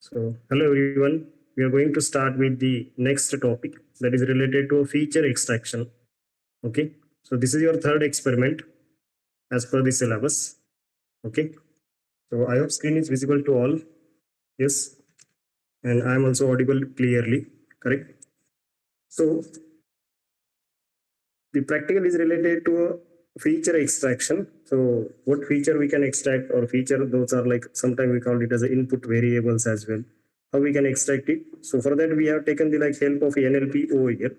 So, hello everyone. We are going to start with the next topic that is related to feature extraction. Okay. So, this is your third experiment as per the syllabus. Okay. So, I hope screen is visible to all. Yes. And I am also audible clearly. Correct. So, the practical is related to feature extraction. So, what feature we can extract or feature, those are like sometimes we call it as input variables as well. How we can extract it. So for that we have taken the help of NLP over here,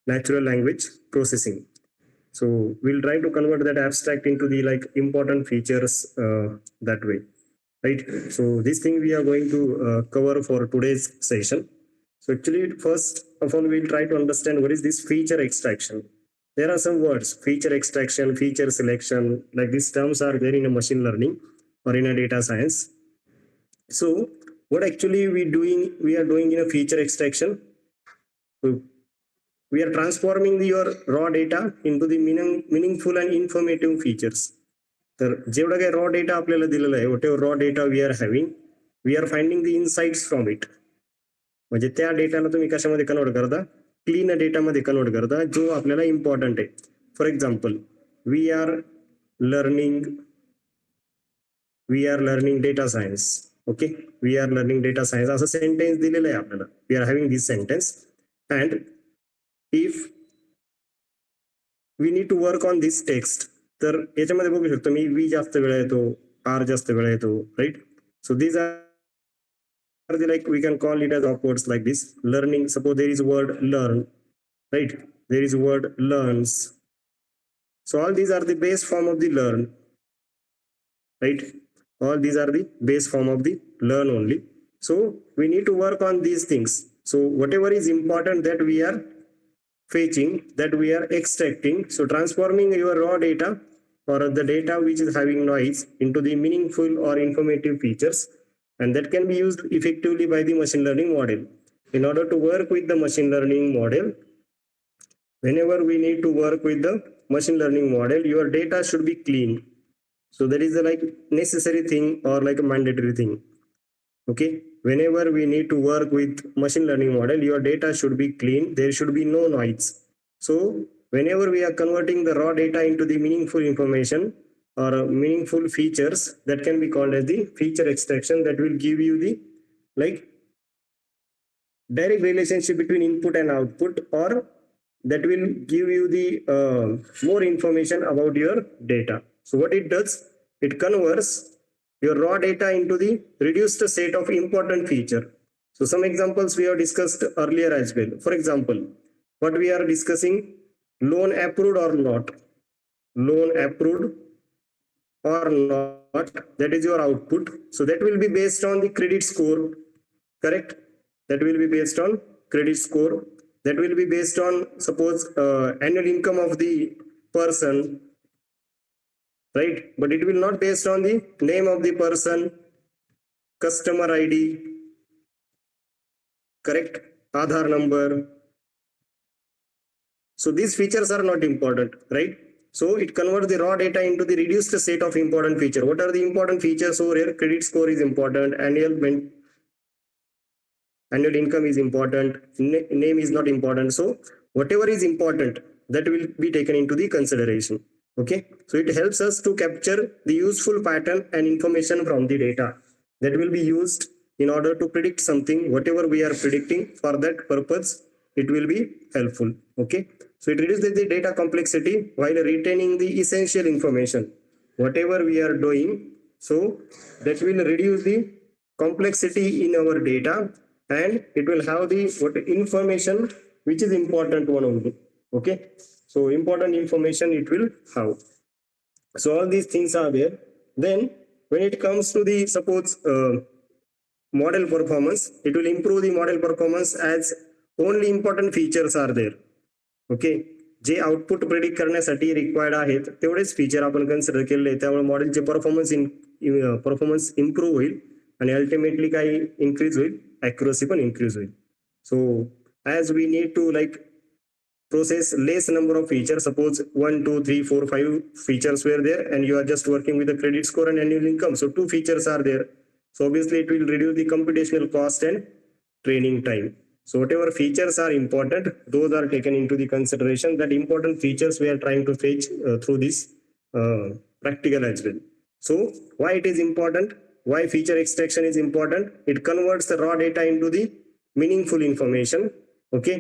natural language processing. So we'll try to convert that abstract into the important features that way, right? So this thing we are going to cover for today's session. So actually, first of all, we'll try to understand what is this feature extraction. There are some words: feature extraction, feature selection. Like these terms are there in a machine learning or in a data science. So what actually we are doing in a feature extraction? So we are transforming your raw data into the meaningful and informative features. तर जेवढा काही raw data आपल्याला दिलेला आहे, whatever raw data we are having, we are finding the insights from it. म्हणजे त्या डेटाला तुम्ही कशामध्ये कन्वर्ट करता? क्लीन डेटामध्ये कन्वर्ट करता, जो आपल्याला इम्पॉर्टंट आहे. For example, we are learning data science. Okay, we are learning data science असं सेंटेन्स दिलेलं आहे आपल्याला. We are having this sentence and if we need to work on this text, तर याच्यामध्ये बघू शकतो मी वी जास्त वेळा येतो, आर जास्त वेळा येतो, राईट? So these are the we can call it as upwards like this. Learning, suppose there is word learn, right? There is word learns. So all these are the base form of the learn, right? All these are the base form of the learn only. So we need to work on these things. So whatever is important that we are fetching, that we are extracting, so transforming your raw data or the data which is having noise into the meaningful or informative features, and that can be used effectively by the machine learning model. In order to work with the machine learning model, whenever we need to work with the machine learning model, your data should be clean. So that is a necessary thing or a mandatory thing. Okay, whenever we need to work with machine learning model, your data should be clean, there should be no noise. So whenever we are converting the raw data into the meaningful information or meaningful features, that can be called as the feature extraction. That will give you the direct relationship between input and output, or that will give you the more information about your data. So what it does, it converts your raw data into the reduced set of important feature. So some examples we have discussed earlier as well. For example, what we are discussing, loan approved or not, loan approved or not, that is your output. So that will be based on the credit score, correct? That will be based on credit score. That will be based on, suppose, annual income of the person, right? But it will not based on the name of the person, customer ID, correct? Aadhaar number. So these features are not important, right? So it converts the raw data into the reduced set of important feature. What are the important features over here? Credit score is important, annual income is important, name is not important. So whatever is important, that will be taken into the consideration. Okay, so it helps us to capture the useful pattern and information from the data that will be used in order to predict something. Whatever we are predicting, for that purpose it will be helpful. Okay, so it reduces the data complexity while retaining the essential information. Whatever we are doing, so that will reduce the complexity in our data, and it will have the information which is important one only. Okay, so important information it will have. So all these things are there. Then when it comes to the, suppose, model performance, it will improve the model performance as only important features are there. Okay, जे output predict करण्यासाठी required आहेत तेवढेच feature आपण consider केले, त्यामुळे मॉडेलचे performance improve होईल आणि अल्टिमेटली काही इन्क्रीज होईल, ॲक्युरसी पण इन्क्रीज होईल. So as we need to process less number of features, suppose 1 2 3 4 5 features were there and you are just working with the credit score and annual income, so 2 features are there. So obviously it will reduce the computational cost and training time. So whatever features are important, those are taken into the consideration. That important features we are trying to fetch through this practical as well. So why it is important? Why feature extraction is important? It converts the raw data into the meaningful information. Okay,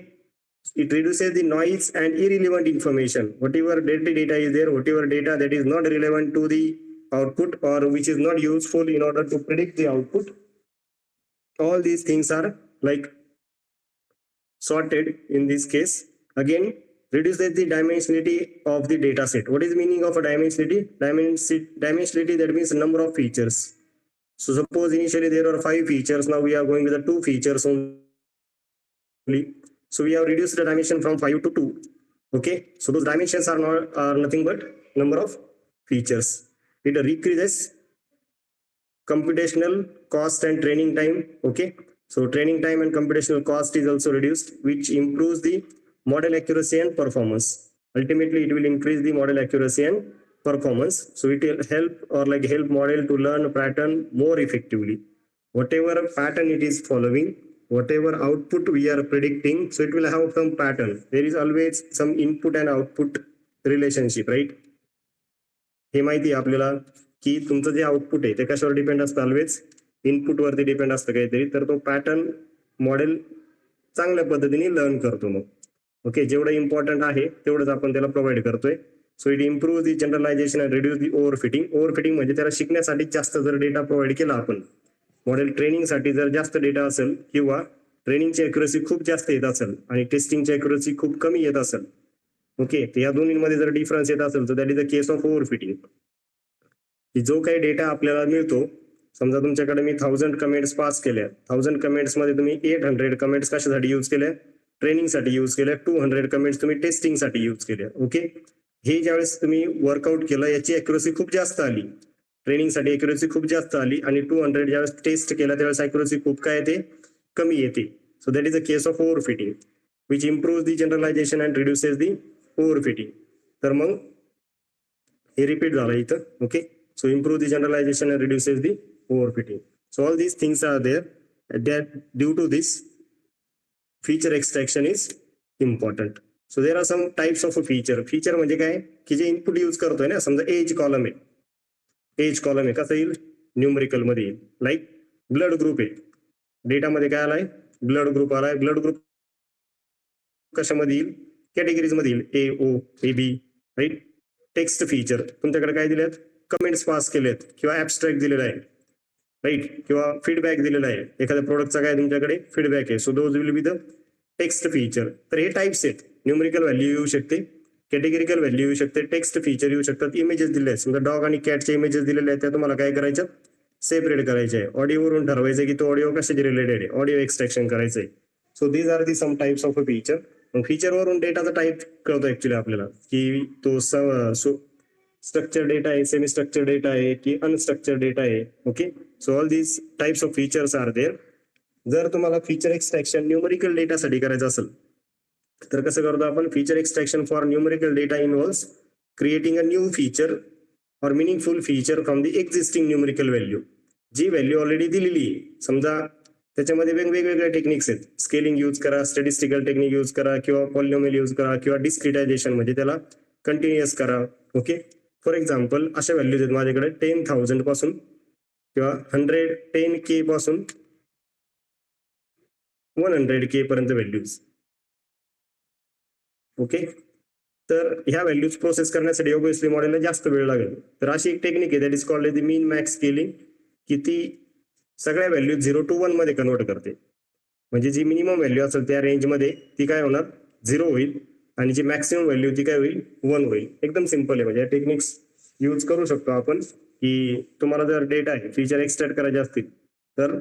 it reduces the noise and irrelevant information. Whatever dirty data is there, whatever data that is not relevant to the output or which is not useful in order to predict the output, all these things are like sorted in this case. Again, reduces the dimensionality of the data set. What is the meaning of a dimensionality? Dimensionality, that means number of features. So suppose initially there are 5 features, now we are going with the 2 features only. So we have reduced the dimension from 5 to 2. Okay, so those dimensions are nothing but number of features. It decreases computational cost and training time. Okay, so training time and computational cost is also reduced, which improves the model accuracy and performance. Ultimately, it will increase the model accuracy and performance. So it will help model to learn a pattern more effectively. Whatever pattern it is following, whatever output we are predicting, so it will have some pattern. There is always some input and output relationship, right? हे माहिती आहे आपल्याला की तुमचं जे output आहे ते कशावर डिपेंड असतं, ऑलवेज इनपुटवरती डिपेंड असतं काहीतरी. तर तो पॅटर्न मॉडेल चांगल्या पद्धतीने लर्न करतो. मग ओके, जेवढं इम्पॉर्टंट आहे तेवढंच आपण त्याला प्रोव्हाइड करतोय. So it improve the generalization and reduce the overfitting. Overfitting म्हणजे त्याला शिकण्यासाठी जास्त जर डेटा प्रोव्हाइड केला आपण, मॉडेल ट्रेनिंगसाठी जर जास्त डेटा असेल किंवा ट्रेनिंगची अॅक्युरसी खूप जास्त येत असेल आणि टेस्टिंगची अॅक्युरसी खूप कमी येत असेल, ओके, तर या दोन्हीमध्ये जर डिफरन्स येत असेल तर that is the case of overfitting. जो काही डेटा आपल्याला मिळतो, समजा तुमच्याकडे मी 1000 कमेंट्स पास केल्या, 1000 कमेंट्स मध्ये तुम्ही 800 कमेंट्स कशासाठी यूज केल्या, ट्रेनिंगसाठी यूज केल्या, 200 कमेंट्स तुम्ही टेस्टिंगसाठी यूज केल्या. ओके, हे ज्यावेळेस तुम्ही वर्कआउट केलं याची अॅक्युरसी खूप जास्त आली, ट्रेनिंगसाठी अॅक्युरसी खूप जास्त आली, आणि 200 ज्यावेळेस टेस्ट केला त्यावेळेस अॅक्युरसी खूप काय येते, कमी येते. So that is a case of overfitting which improve the generalization and reduces the overfitting. तर मग हे रिपीट झालं इथं. Okay, so improve the generalization and reduces the overfitting. So all these things are there, that due to this feature extraction is important. So there are some types of a feature म्हणजे काय की जे input use करतोय ना, समजा age column आहे, कसं येईल, न्यूमरिकल मध्ये येईल. लाईक ब्लड ग्रुप आहे, डेटामध्ये काय आलाय, ब्लड ग्रुप आलाय. ब्लड ग्रुप कशामध्ये येईल, कॅटेगरीज मध्ये येईल, ए, ओ, ए, बी, राईट. टेक्स्ट फीचर तुमच्याकडे काय दिलेत, कमेंट्स पास केलेत किंवा ऍबस्ट्रॅक्ट दिलेला आहे, राईट, किंवा फीडबॅक दिलेला आहे, एखाद्या प्रोडक्टचा काय तुमच्याकडे फीडबॅक आहे. So those will be the text feature. तर हे टाइप्स आहेत. न्यूमरिकल व्हॅल्यू येऊ शकते, कॅटेगरिकल व्हॅल्यू येऊ शकते, टेक्स्ट फीचर येऊ शकतात, इमेजेस दिले आहेत, समजा डॉग आणि कॅटचे इमेजेस दिलेले आहेत, त्या तुम्हाला काय करायचं, सेपरेट करायचे आहे. ऑडिओवरून ठरवायचं की तो ऑडिओ कशाची रिलेटेड आहे, ऑडिओ एक्सट्रॅक्शन करायचं आहे. So these are the some types of a feature. फीचरवरून डेटाचा टाईप कळतो ऍक्च्युली आपल्याला की तो स्ट्रक्चर डेटा आहे, सेमी स्ट्रक्चर डेटा आहे की अनस्ट्रक्चर डेटा आहे. Okay, so all these types of features are there. जर तुम्हाला फीचर एक्सट्रॅक्शन न्यूमरिकल डेटासाठी करायचं असेल तर कसं करतो आपण, feature extraction for numerical data involves creating a new feature or meaningful feature from the existing numerical value. जी व्हॅल्यू ऑलरेडी दिलेली आहे, समजा त्याच्यामध्ये वेगवेगळ्या टेक्निक्स आहेत, स्केलिंग यूज करा, स्टॅटिस्टिकल टेक्निक यूज करा, किंवा पॉलिनोमियल यूज करा, किंवा डिस्क्रिटायझेशन म्हणजे त्याला कंटिन्युअस करा. ओके, फॉर एक्झाम्पल अशा व्हॅल्यूज आहेत माझ्याकडे 10,000 पासून किंवा 10K पासून 100K पर्यंत व्हॅल्यूज. ओके, तर ह्या व्हॅल्यूज प्रोसेस करण्यासाठी ऑब्व्हियसली मॉडेलला जास्त वेळ लागेल. तर अशी एक टेक्निक आहे, that is called the mean max scaling, की ती सगळ्या व्हॅल्यूज 0 to 1 मध्ये कन्वर्ट करते. म्हणजे जी मिनिमम व्हॅल्यू असेल त्या रेंजमध्ये ती काय होणार, 0 होईल, आणि जी मॅक्सिमम व्हॅल्यू ती काय होईल, 1 होईल. एकदम सिंपल आहे. म्हणजे टेक्निक्स यूज करू शकतो आपण की तुम्हाला जर डेटा आहे फीचर एक्सट्रॅक्ट करायचे असतील तर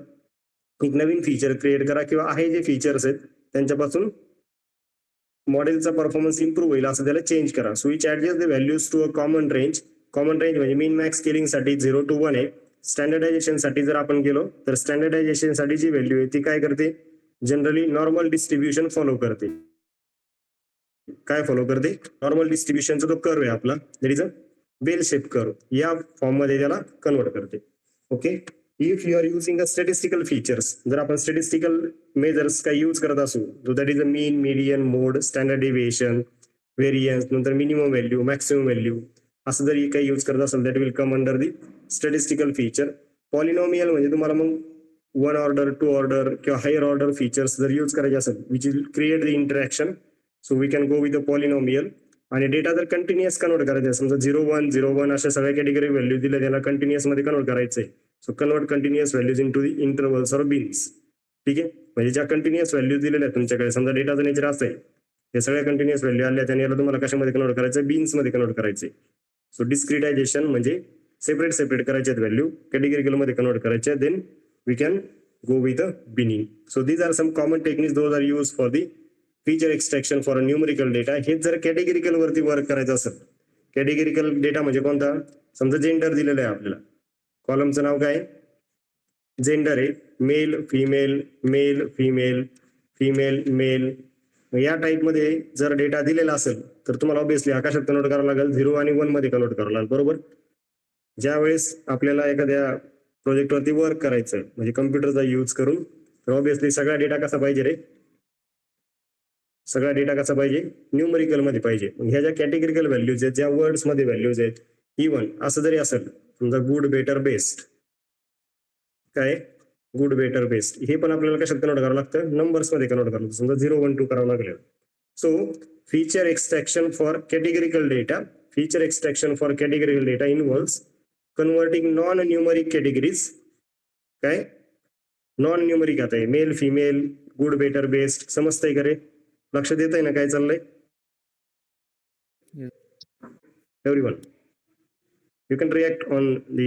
एक नवीन फीचर क्रिएट करा, किंवा आहे जे फीचर्स आहेत त्यांच्यापासून मॉडेलचा परफॉर्मन्स इम्प्रूव्ह होईल असं त्याला चेंज करा. So which adjust the values to a common range. Common range म्हणजे मीन मॅक्स स्केलिंग साठी 0 to 1 आहे. स्टँडर्डायझेशन साठी जर आपण गेलो तर स्टँडर्डायझेशन साठी जी व्हॅल्यू आहे ती काय करते, जनरली नॉर्मल डिस्ट्रीब्युशन फॉलो करते. काय फॉलो करते, नॉर्मल डिस्ट्रीब्युशनचा जो कर्व आहे आपला, that is a bell shape curve, या फॉर्म मध्ये त्याला कन्वर्ट करते. Okay, if you are using a statistical features, जर आपण स्टॅटिस्टिकल मेजर्स काही यूज करत असू, तो that is a mean, median, mode, standard deviation, variance, नंतर मिनिमम व्हॅल्यू, मॅक्सिमम व्हॅल्यू, असं जरी काही यूज करत असेल that will come under the statistical feature. Polynomial म्हणजे तुम्हाला मग 1 ऑर्डर, 2 ऑर्डर किंवा हायर ऑर्डर फीचर्स जर यूज करायचे असेल which will create the interaction, so we can go with a polynomial. आणि डेटा जर कंटिन्युअस कन्वर्ट करायचा आहे, समजा 0 1 अशा सगळ्या कॅटेगरी व्हॅल्यू दिल्या, त्याला कंटिन्युअस मध्ये कन्वर्ट करायचंय. So convert continuous values into the intervals or bins. ठीक आहे, म्हणजे ज्या कंटिन्युअस व्हॅल्यू दिलेल्या आहेत तुमच्याकडे, समजा डेटाचं नेचर असं आहे, हे सगळ्या कंटिन्युअस व्हॅल्यू आल्या आणि याला तुम्हाला कशामध्ये कन्वर्ट करायचं, बीन्स मध्ये कन्वर्ट करायचे. सो डिस्क्रिटायझेशन म्हणजे सेपरेट करायचे आहेत व्हॅल्यू, कॅटेगरिकल मध्ये कन्वर्ट करायचे, then we can go with a binning. So these are some common techniques, those are used for the feature extraction for a numerical data. हे जर कॅटेगरिकल वरती वर्क करायचं असेल, कॅटेगरिकल डेटा म्हणजे कोणता, समजा जेंडर दिलेलं आहे आपल्याला, कॉलमचं नाव काय, जेंडर आहे, male female, male female, female male. या टाइप मध्ये जर डेटा दिलेला असेल तर तुम्हाला ऑब्विसली आकाशात कन्वर्ट करावं लागेल, 0 आणि 1 मध्ये कन्वर्ट करावं लागेल, बरोबर. ज्या वेळेस आपल्याला एखाद्या प्रोजेक्टवरती वर्क करायचं म्हणजे कम्प्युटरचा यूज करून, तर ऑब्विसली सगळा डेटा कसा पाहिजे रे, सगळा डेटा कसा पाहिजे, न्यूमरिकल मध्ये पाहिजे. ह्या ज्या कॅटेगरिकल व्हॅल्यूज आहेत, ज्या वर्ड्स मध्ये व्हॅल्यूज आहेत, इव्हन असं जरी असेल समजा गुड, बेटर, बेस्ट, काय गुड, बेटर, बेस्ट, हे पण आपल्याला कशात कन्वर्ट करावं लागतं, नंबर्स मध्ये कन्वर्ट करावं लागतं, समजा 0 1 2 करावं लागलं. So feature extraction for categorical data, feature extraction for categorical data involves converting non numeric categories, काय नॉन न्यूमरिक आता आहे, male female, good better best, समजतंय का रे, लक्षात येत आहे ना काय चाललंय everyone. You can react on the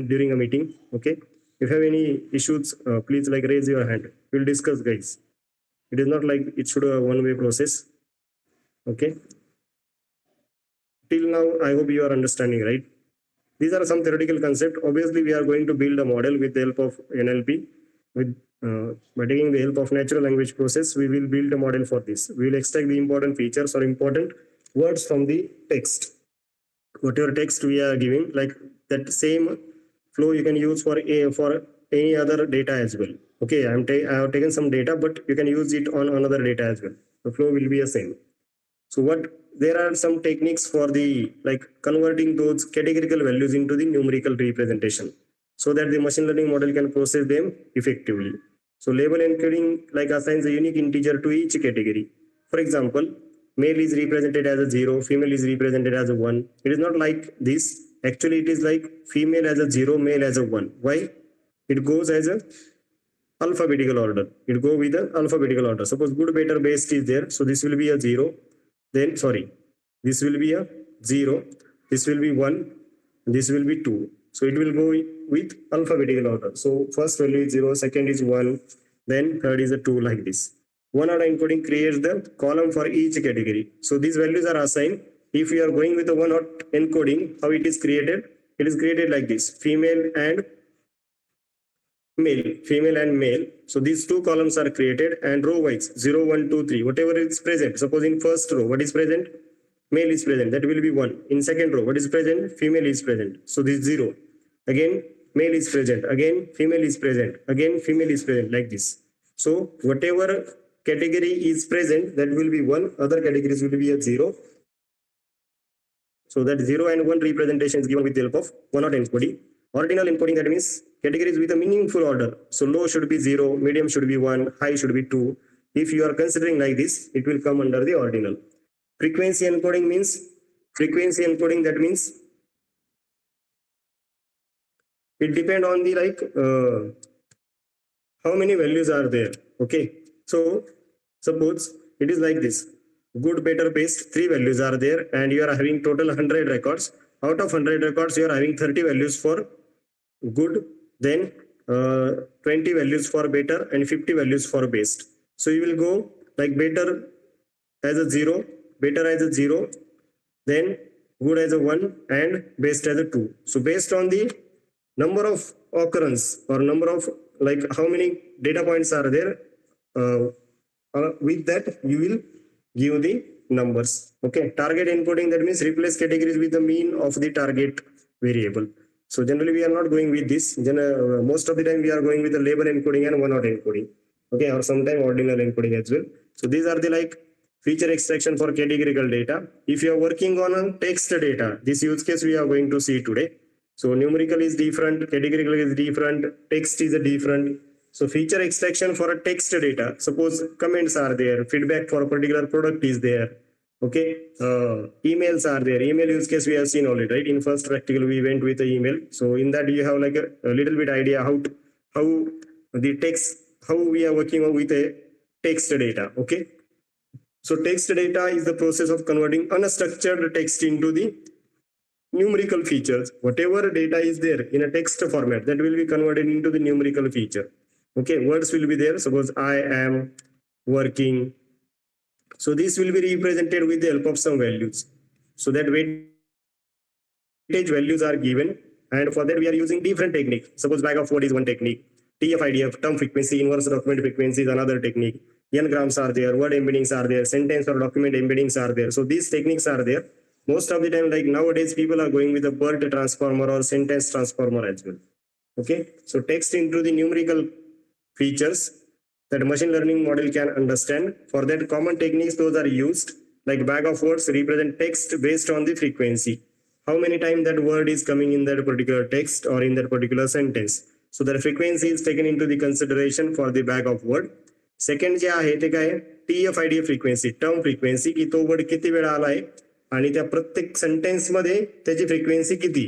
during a meeting. Okay, if you have any issues, please like raise your hand, we'll discuss, guys. It is not like it should a one-way process. Okay, till now I hope you are understanding, right? These are some theoretical concepts. Obviously we are going to build a model with the help of NLP, with by taking the help of natural language process. We will build a model for this. We will extract the important features or important words from the text, whatever text we are giving, like that same flow you can use for any other data as well. Okay, I have taken some data, but you can use it on another data as well. The flow will be the same. So there are some techniques for the like converting those categorical values into the numerical representation, so that the machine learning model can process them effectively. So label encoding like assigns a unique integer to each category. For example, male is represented as a 0, female is represented as a 1. It is not like this. Actually, it is like female as a 0, male as a 1. Why? It goes as a alphabetical order. It go with the alphabetical order. Suppose good, better, best is there, so this will be a 0. Then sorry, this will be a 0. This will be 1. This will be 2. So it will go with alphabetical order. So first value is 0, second is 1, then third is a 2, like this. One order encoding creates the column for each category. So these values are assigned. If we are going with the one hot encoding, how it is created? It is created like this: female and male, female and male. So these two columns are created, and row wise 0 1 2 3, whatever is present. Suppose in first row, what is present? Male is present, that will be 1. In second row, what is present? Female is present, so this 0. Again male is present, again female is present, again female is present, like this. So whatever category is present, that will be 1, other categories will be a 0. So that 0 and 1 representation is given with the help of one-hot encoding. Ordinal encoding, that means categories with a meaningful order. So low should be 0, medium should be 1, high should be 2. If you are considering like this, it will come under the ordinal. Frequency encoding means, that means it depends on the like how many values are there. Okay, so suppose it is like this: good, better, best, 3 values are there, and you are having total 100 records. Out of 100 records, you are having 30 values for good, then 20 values for better, and 50 values for best. So you will go like better as a 0, better as a 0, then good as a 1, and best as a 2. So based on the number of occurrence or number of like how many data points are there, with that you will give the numbers. Okay, target encoding, that means replace categories with the mean of the target variable. So generally we are not going with this. Most of the time we are going with the label encoding and one-hot encoding. Okay, or sometime ordinal encoding as well. So these are the like feature extraction for categorical data. If you are working on a text data, this use case we are going to see today. So numerical is different, categorical is different, text is different. So feature extraction for a text data, suppose comments are there, feedback for a particular product is there. Okay, emails are there. Email use case we have seen already, right? In first practical we went with the email. So in that you have like a little bit idea how the text, how we are working with a text data. Okay, so text data is the process of converting unstructured text into the numerical features. Whatever data is there in a text format, that will be converted into the numerical feature. Okay, words will be there. Suppose I am working. So this will be represented with the help of some values. So that weightage values are given, and for that we are using different techniques. Suppose bag of word is one technique, TF-IDF, term frequency, inverse document frequency is another technique, n-grams are there, word embeddings are there, sentence or document embeddings are there. So these techniques are there. Most of the time, like nowadays, people are going with a BERT transformer or sentence transformer as well. Okay, so text into the numerical features that machine learning model can understand. For that, common techniques those are used, like bag of words represent text based on the frequency. How many times that word is coming in that particular text or in that particular sentence. So that frequency is taken into the consideration for the bag of word. Second जे आहे ते काय, TF-IDF frequency, term frequency, की तो word किती वेळा आलाय आणि त्या प्रत्येक सेंटेन्स मध्ये त्याची फ्रिक्वेन्सी किती,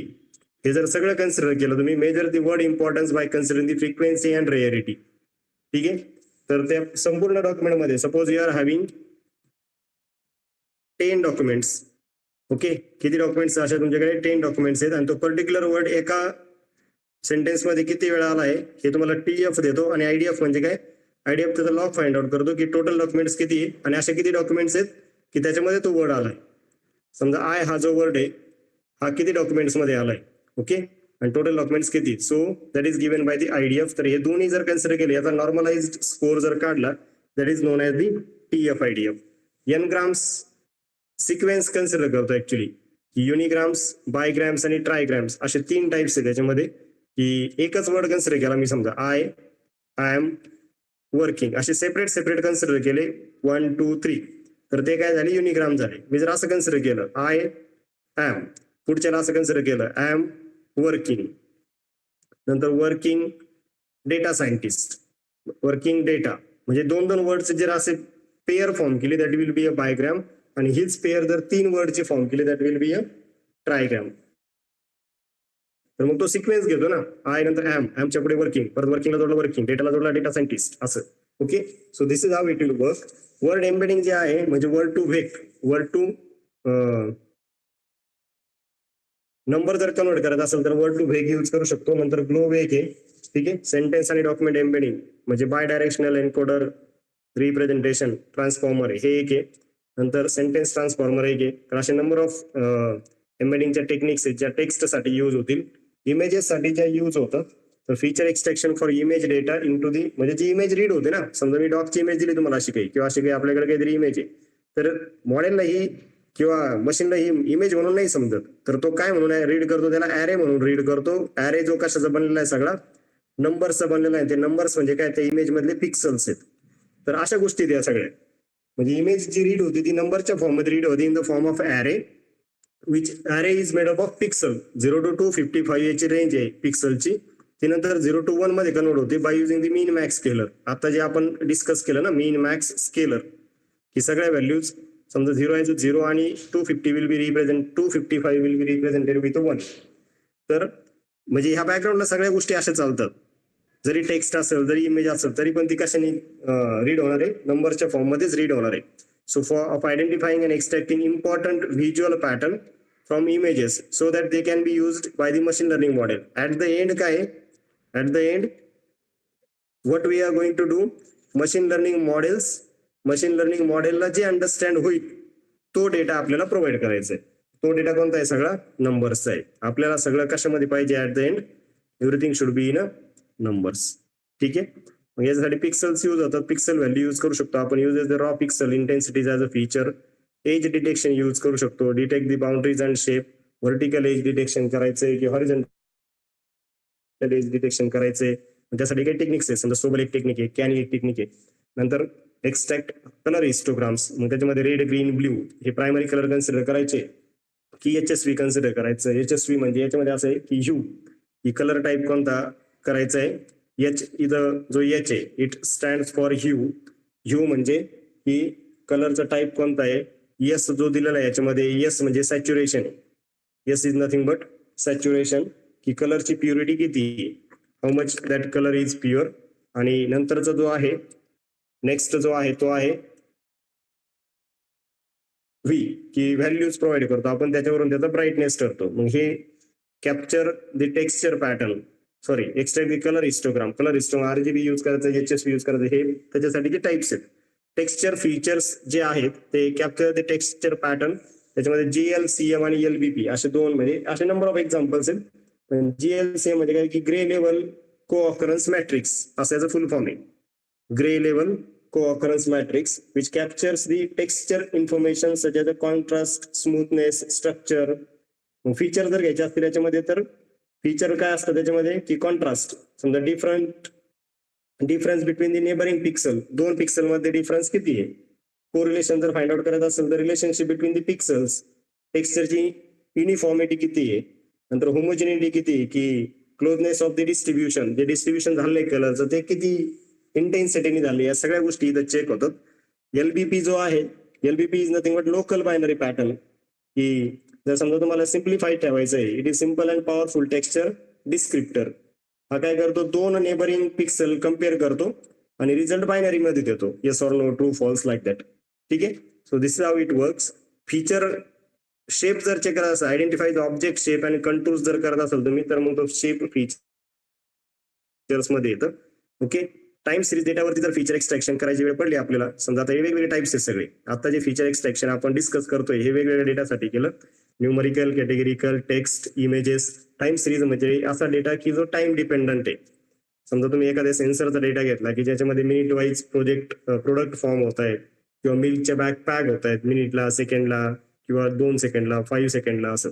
हे जर सगळं कन्सिडर केलं तुम्ही, measure the word importance by considering the frequency and rarity. ठीक आहे, तर त्या संपूर्ण डॉक्युमेंट मध्ये suppose you are having 10 documents. Okay, किती डॉक्युमेंट्स अशा तुमच्याकडे 10 डॉक्युमेंट्स आहेत आणि तो पर्टिक्युलर वर्ड एका सेंटेन्स मध्ये किती वेळा आलाय हे तुम्हाला TF देतो, आणि IDF म्हणजे काय, IDF त्याचा लॉग फाइंड आउट करतो की टोटल डॉक्युमेंट्स किती आहे आणि अशा किती डॉक्युमेंट्स आहेत की त्याच्यामध्ये तो वर्ड आलाय. समजा आय हा जो वर्ड आहे हा किती डॉक्युमेंट्स मध्ये आलाय. ओके, आणि टोटल डॉक्युमेंट्स किती, so that is given by the IDF. तर हे दोन्ही जर कन्सिडर केले, याचा नॉर्मलाइज्ड स्कोर जर काढला, that is non as the TF-IDF. n-grams sequence consider करतो ऍक्च्युली, युनिग्राम्स, बायग्राम्स आणि ट्रायग्राम्स असे 3 टाइप्स आहेत त्याच्यामध्ये. की एकच वर्ड कन्सिडर केला मी, समजा आय एम वर्किंग, असे सेपरेट कन्सिडर केले 1 2 3, तर ते काय झाले, युनिग्राम झाले. मी जर असं कन्सिडर केलं आय एम, पुढच्याला असं कन्सिडर केलं आय एम वर्किंग, नंतर working data scientist, working data, म्हणजे 2 वर्डचे जर असे पेअर फॉर्म केली दॅट विल बी अ बायग्राम, आणि हीच पेअर जर 3 वर्डचे फॉर्म केले that will be a trigram. तर मग तो सिक्वेन्स घेतो ना, आय नंतर एमच्या पुढे वर्किंग, परत वर्किंगला जोडला वर्किंग, डेटाला जोडला डेटा सायंटिस्ट, असं. Okay, so this is how it will work. Word embedding जे आहे म्हणजे word to vec, word to number जर कन्वर्ट करायचा असेल तर वर्ड टू व्हेक यूज करू शकतो. नंतर ग्लो वेक आहे. ठीक आहे, सेंटेन्स आणि डॉक्युमेंट एम्बेडिंग म्हणजे bidirectional encoder representation transformer हे एक आहे. नंतर सेंटेन्स ट्रान्सफॉर्मर एक आहे. तर असे नंबर ऑफ एम्बेडिंगच्या टेक्निक्स आहेत ज्या टेक्स्टसाठी यूज होतील. इमेजेस साठी ज्या यूज होतात, तर feature extraction for image data into the, म्हणजे जी इमेज रीड होते ना, समजा मी डॉगची इमेज दिली तुम्हाला अशी काही, किंवा अशी काही आपल्याकडे काहीतरी इमेज आहे, तर मॉडेलला ही किंवा मशीनला ही इमेज म्हणून नाही समजत, तर तो काय म्हणून रीड करतो, त्याला ॲरे म्हणून रीड करतो. ॲरे जो कशाचा बनलेला आहे, सगळा नंबर्सचा बनलेला आहे. ते नंबर्स म्हणजे काय, त्या इमेज मधले पिक्सल्स आहेत. तर अशा गोष्टी त्या सगळ्या, म्हणजे इमेज जी रीड होती ती नंबरच्या फॉर्म मध्ये रीड होती in the form of array, which array is made up of pixel. 0 to 255 याची रेंज आहे पिक्सलची. ती नंतर 0 to 1 मध्ये कन्वर्ट होते by using the mean max scalar. आता जे आपण डिस्कस केलं ना, मीन मॅक्स स्केलर, ही सगळ्या व्हॅल्यूज, समजा 0 आहे 0 आणि 255 विल बी रिप्रेझेंटेड विथ 1. तर म्हणजे ह्या बॅकग्राऊंडला सगळ्या गोष्टी अशा चालतात. जरी टेक्स्ट असेल, जरी इमेज असेल, तरी पण ती कशाने रीड होणार आहे, नंबरच्या फॉर्म मध्येच रीड होणार आहे. So of identifying and extracting important visual pattern from images so that they can be used by the machine learning model. At the end काय, at the end what we are going to do, machine learning model ला जे understand होईल तो data आपल्याला provide करायचा आहे. तो data कोणता आहे, सगळा नंबर्सचा आहे. आपल्याला सगळं कशामध्ये पाहिजे, at the end everything should be in a numbers. ठीक आहे, मग यासाठी पिक्सल्स यूज होतात. पिक्सल व्हॅल्यू यूज करू शकतो आपण, use as the raw pixel intensities as a feature. Edge detection use करू शकतो, detect the boundaries and shape, vertical edge detection करायचंय की हॉरिझॉन्टल एज डिटेक्शन करायचंय, त्यासाठी काही टेक्निक्स आहे. समजा सोबल एक टेक्निक आहे, कॅनी एक टेक्निक आहे. नंतर एक्स्ट्रॅक्ट कलर हिस्टोग्राम्स, मग त्याच्यामध्ये रेड, ग्रीन, ब्ल्यू हे प्रायमरी कलर कन्सिडर करायचे की HSV कन्सिडर करायचं. HSV म्हणजे याच्यामध्ये असं आहे की ह्यू ही कलर टाईप कोणता करायचा आहे. एच इथं जो एच आहे it stand for hue. Hue म्हणजे की कलरचा टाईप कोणता आहे. यस जो दिलेला आहे याच्यामध्ये, यस म्हणजे saturation. Yes is nothing but saturation, की कलरची प्युरिटी किती, how much that colour is pure. आणि नंतरचा जो आहे नेक्स्ट जो आहे तो आहे व्ही, की व्हॅल्यूज प्रोव्हाइड करतो आपण, त्याच्यावरून त्याचा ब्राईटनेस ठरतो. मग हे capture the texture pattern, sorry extract the colour histogram. Colour histogram RGB use करायचं, HSV यूज करायचं, हे त्याच्यासाठीचे टाइप्स आहेत. टेक्स्चर फीचर्स जे आहेत ते कॅप्चर द टेक्स्चर पॅटर्न, त्याच्यामध्ये GL, CM आणि LBP असे दोन, म्हणजे असे नंबर ऑफ एक्झाम्पल्स आहेत. GL CM म्हणजे काय की ग्रे लेवल को ऑकरन्स मॅट्रिक्स असं याचं फुल फॉर्म आहे. Grey level co-occurrence matrix which captures the texture information such as the contrast, smoothness, structure. Feature जर घ्यायचे असतील त्याच्यामध्ये तर फीचर काय असतं त्याच्यामध्ये की कॉन्ट्रास्ट, समजा difference between the neighboring pixel, दोन पिक्सल मध्ये डिफरन्स किती आहे. कोरिलेशन जर फाइंड आउट करायचं असेल तर रिलेशनशिप बिटवीन द पिक्सल्स, टेक्स्चरची युनिफॉर्मिटी किती आहे, नंतर होमोजिनिटी किती आहे, की क्लोजनेस ऑफ द डिस्ट्रीब्युशन, जे डिस्ट्रीब्युशन झालंय कलरचं ते किती इंटेन्सिटीने झाली, या सगळ्या गोष्टी इथं चेक होतात. LBP जो आहे, LBP is nothing but local binary pattern, की जर समजा तुम्हाला सिम्प्लिफाईड ठेवायचं आहे, it is simple and powerful texture descriptor. हा काय करतो, दोन नेबरिंग पिक्सल कम्पेअर करतो आणि रिझल्ट बायनरी मध्ये देतो, yes or no, true, false, like that. ठीक आहे. So this is how it works. Feature shape जर चेक करत असेल, आयडेंटिफाय द ऑब्जेक्ट शेप आणि कंटूर्स जर करत असेल तुम्ही, तर मग तो शेप फीचर्स मध्ये येतं. ओके. टाइम सिरीज डेटावरती जर फीचर एक्सट्रॅक्शन करायची वेळ पडली आपल्याला, समजा आता हे वेगवेगळे टाइप्स आहेत सगळे, आता जे फीचर एक्सट्रॅक्शन आपण डिस्कस करतोय हे वेगवेगळ्या डेटासाठी केलं. Numerical, categorical, text, images. Time series म्हणजे असा डेटा की जो टाइम डिपेंडंट आहे. समजा तुम्ही एखाद्या सेन्सरचा डेटा घेतला की ज्याच्यामध्ये मिनिट वाईज प्रोडक्ट फॉर्म होत आहेत, किंवा मिल्कच्या बॅग पॅक होत आहेत मिनिटला, सेकंडला, किंवा 2 सेकंडला, 5 सेकंडला असं.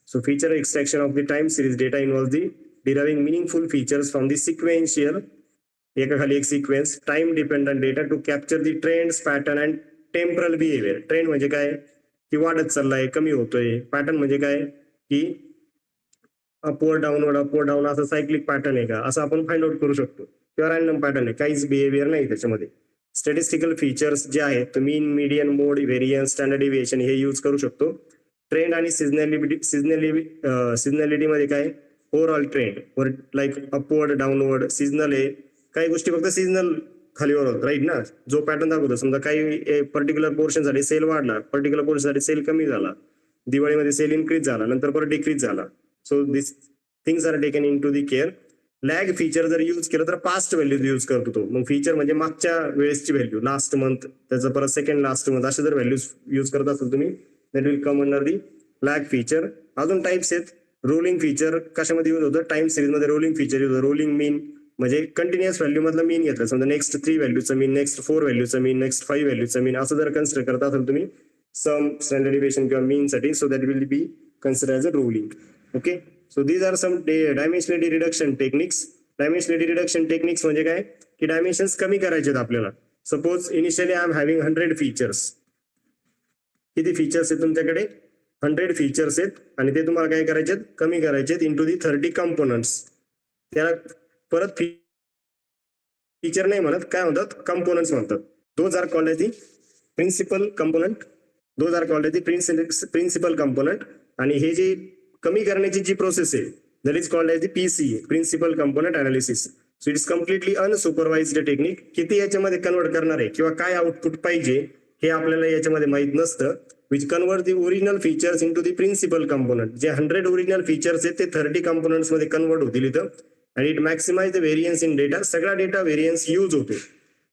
So feature extraction of the time series data involve the deriving meaningful features from the sequential, एकाखाली एक sequence, time dependent data to capture the trends, pattern and temporal behaviour. Trend म्हणजे काय की वाढत चाललाय, कमी होतोय. पॅटर्न म्हणजे काय की अपवर्ड डाऊन असं सायक्लिक पॅटर्न आहे का, असं आपण फाइंड आउट करू शकतो, किंवा रॅन्डम पॅटर्न आहे, काहीच बिहेवियर नाही त्याच्यामध्ये. स्टॅटिस्टिकल फीचर्स जे आहेत, मीन, मीडियन, मोड, व्हेरियन्स, स्टँडर्ड डिव्हिएशन हे यूज करू शकतो. ट्रेंड आणि सिजनॅलिटी मध्ये काय, ओव्हरऑल ट्रेंड वर, लाईक अपवर्ड, डाऊनवर्ड, सीजनल आहे, काही गोष्टी फक्त सीजनल खालीवर होत, राईट ना. जो पॅटर्न दाखवतो, समजा काही पर्टिक्युलर पोर्शन साठी सेल वाढला, पर्टिक्युलर पोर्शन साठी सेल कमी झाला, दिवाळीमध्ये सेल इन्क्रीज झाला, नंतर परत डिक्रीज झाला. So this things are taken into the care. Lag feature जर यूज केलं तर पास्ट व्हॅल्यू यूज करतो तो. मग फीचर म्हणजे मागच्या वेळेसची व्हॅल्यू, लास्ट मंथ, त्याचं परत सेकंड लास्ट मंथ, असे जर व्हॅल्यूज यूज करत असेल तुम्ही, that will come under the lag feature. अजून टाइप्स आहेत. रोलिंग फीचर कशामध्ये यूज होतं, टाइम सिरीज मध्ये रोलिंग फीचर यूज होतं. रोलिंग मीन म्हणजे कंटिन्युअस व्हॅल्यू मधला मीन घेतला, समजा नेक्स्ट 3 व्हॅल्यूचा मीन, नेक्स्ट 4 व्हॅल्यूचा मीन, नेक्स्ट 5 व्हॅल्यूचा मीन, असं जर कन्सिडर करत असाल तुम्ही सम, स्टँडर्ड डिव्हिएशन किंवा मीन साठी, so that will be consider as a rolling. Okay. So these are some dimensionality reduction techniques. Dimensionality reduction techniques म्हणजे काय की डायमेन्शन्स कमी करायचे आहेत आपल्याला. Suppose initially I am having 100 features. किती फीचर्स आहेत तुमच्याकडे, 100 फीचर्स आहेत, आणि ते तुम्हाला काय करायचे, कमी करायचे इंटू दी 30 कंपोनंट्स. त्याला परत फीचर नाही म्हणत, काय म्हणतात, कंपोनंट्स म्हणतात. Those are called as the principal component. Those are called as the principal component. आणि हे जे कमी करण्याची जी प्रोसेस आहे, that is called as the PCA, principal component analysis. So it is completely unsupervised technique. किती याच्यामध्ये कन्वर्ट करणार आहे किंवा काय आउटपुट पाहिजे हे आपल्याला याच्यामध्ये माहित नसतं. Which convert the original features into the principal component. जे 100 ओरिजिनल फीचर्स आहेत ते 30 कंपोनंट्स मध्ये कन्वर्ट होतील इथं. आणि it maximize the variance in data. सगळा डेटा व्हेरियन्स यूज होतो.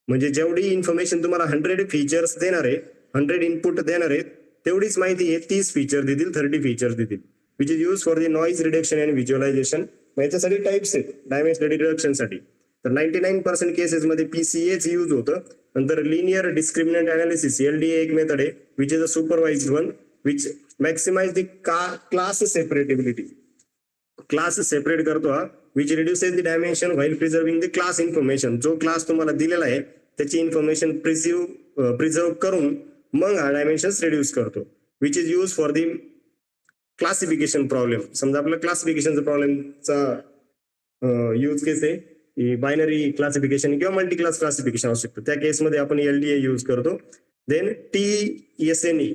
म्हणजे जेवढी इन्फॉर्मेशन तुम्हाला 100 फीचर्स देणार आहे, 100 इनपुट देणार आहेत, तेवढीच माहिती आहे 30 फीचर देतील, 30 फीचर देतील, which is use for the noise reduction and visualization. याच्यासाठी टाइप्स आहेत डायमेन्शनॅलिटी रिडक्शनसाठी. तर 99% केसेस मध्ये PCAच यूज होतं. नंतर लिनियर डिस्क्रिमिनंट अनालिसिस, LDA एक मेथड आहे, which is a supervised one, which maximize the class separability. Class separate करतो हा which reduces the dimension while preserving the class information. जो क्लास तुम्हाला दिलेला आहे त्याची इन्फॉर्मेशन प्रिझर्व करून मग हा डायमेन्शन रिड्यूस करतो. Which is use for the classification problem. समजा आपला क्लासिफिकेशनचा प्रॉब्लेमचा यूज केस आहे बायनरी क्लासिफिकेशन किंवा मल्टी क्लास क्लासिफिकेशन असू शकतं. त्या केसमध्ये आपण LDA यूज करतो. Then TSNE,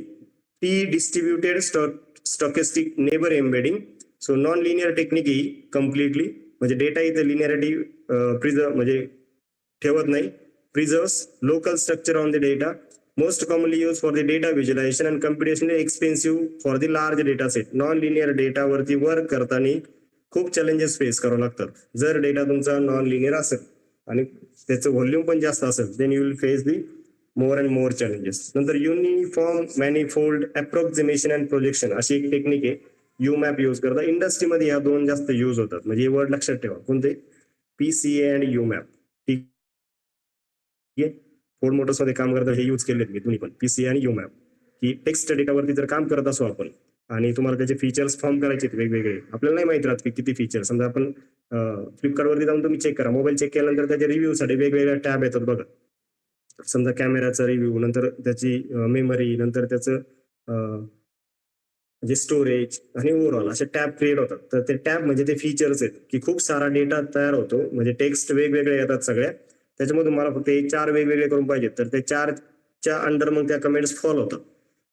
T distributed stochastic neighbor embedding. So non linear technique ही कम्प्लिटली म्हणजे डेटा इथे लिनियरिटी म्हणजे ठेवत नाही. Preserves local structure on the data. Most commonly used for the data visualization and computationally expensive for the large data set. Non linear data वरती work करताना खूप challenges face करावं लागतात. जर डेटा तुमचा नॉन लिनियर असेल आणि त्याचं व्हॉल्यूम पण जास्त असेल then you will face the more and more challenges. नंतर uniform manifold approximation and projection अशी एक टेक्निक आहे. UMAP यूज करता. इंडस्ट्रीमध्ये या दोन जास्त यूज होतात. म्हणजे हे वर्ड लक्षात ठेवा कोणते PCA आणि UMAP. ठीक आहे. फोर्ड मोटर्स मध्ये काम करता हे यूज केलेत मी दोन्ही पण PCA आणि UMAP. की टेक्स्ट डेटावरती जर काम करत असो आपण आणि तुम्हाला त्याचे फीचर्स फॉर्म करायचे वेगवेगळे आपल्याला नाही माहित राहत की किती फीचर. समजा आपण फ्लिपकार्ट वरती जाऊन तुम्ही चेक करा. मोबाईल चेक केल्यानंतर त्याच्या रिव्ह्यू साठी वेगवेगळ्या टॅब येतात बघा. समजा कॅमेराचा रिव्ह्यू, नंतर त्याची मेमरी, नंतर त्याचं म्हणजे स्टोरेज आणि ओव्हरऑल असे टॅब क्रिएट होतात. तर ते टॅब म्हणजे ते फीचर्स आहेत की खूप सारा डेटा तयार होतो. म्हणजे टेक्स्ट वेगवेगळे येतात सगळ्या. त्याच्यामध्ये मला फक्त हे 4 वेगवेगळे करून पाहिजेत तर ते 4च्या अंडर मग त्या कमेंट्स फॉलो होतात.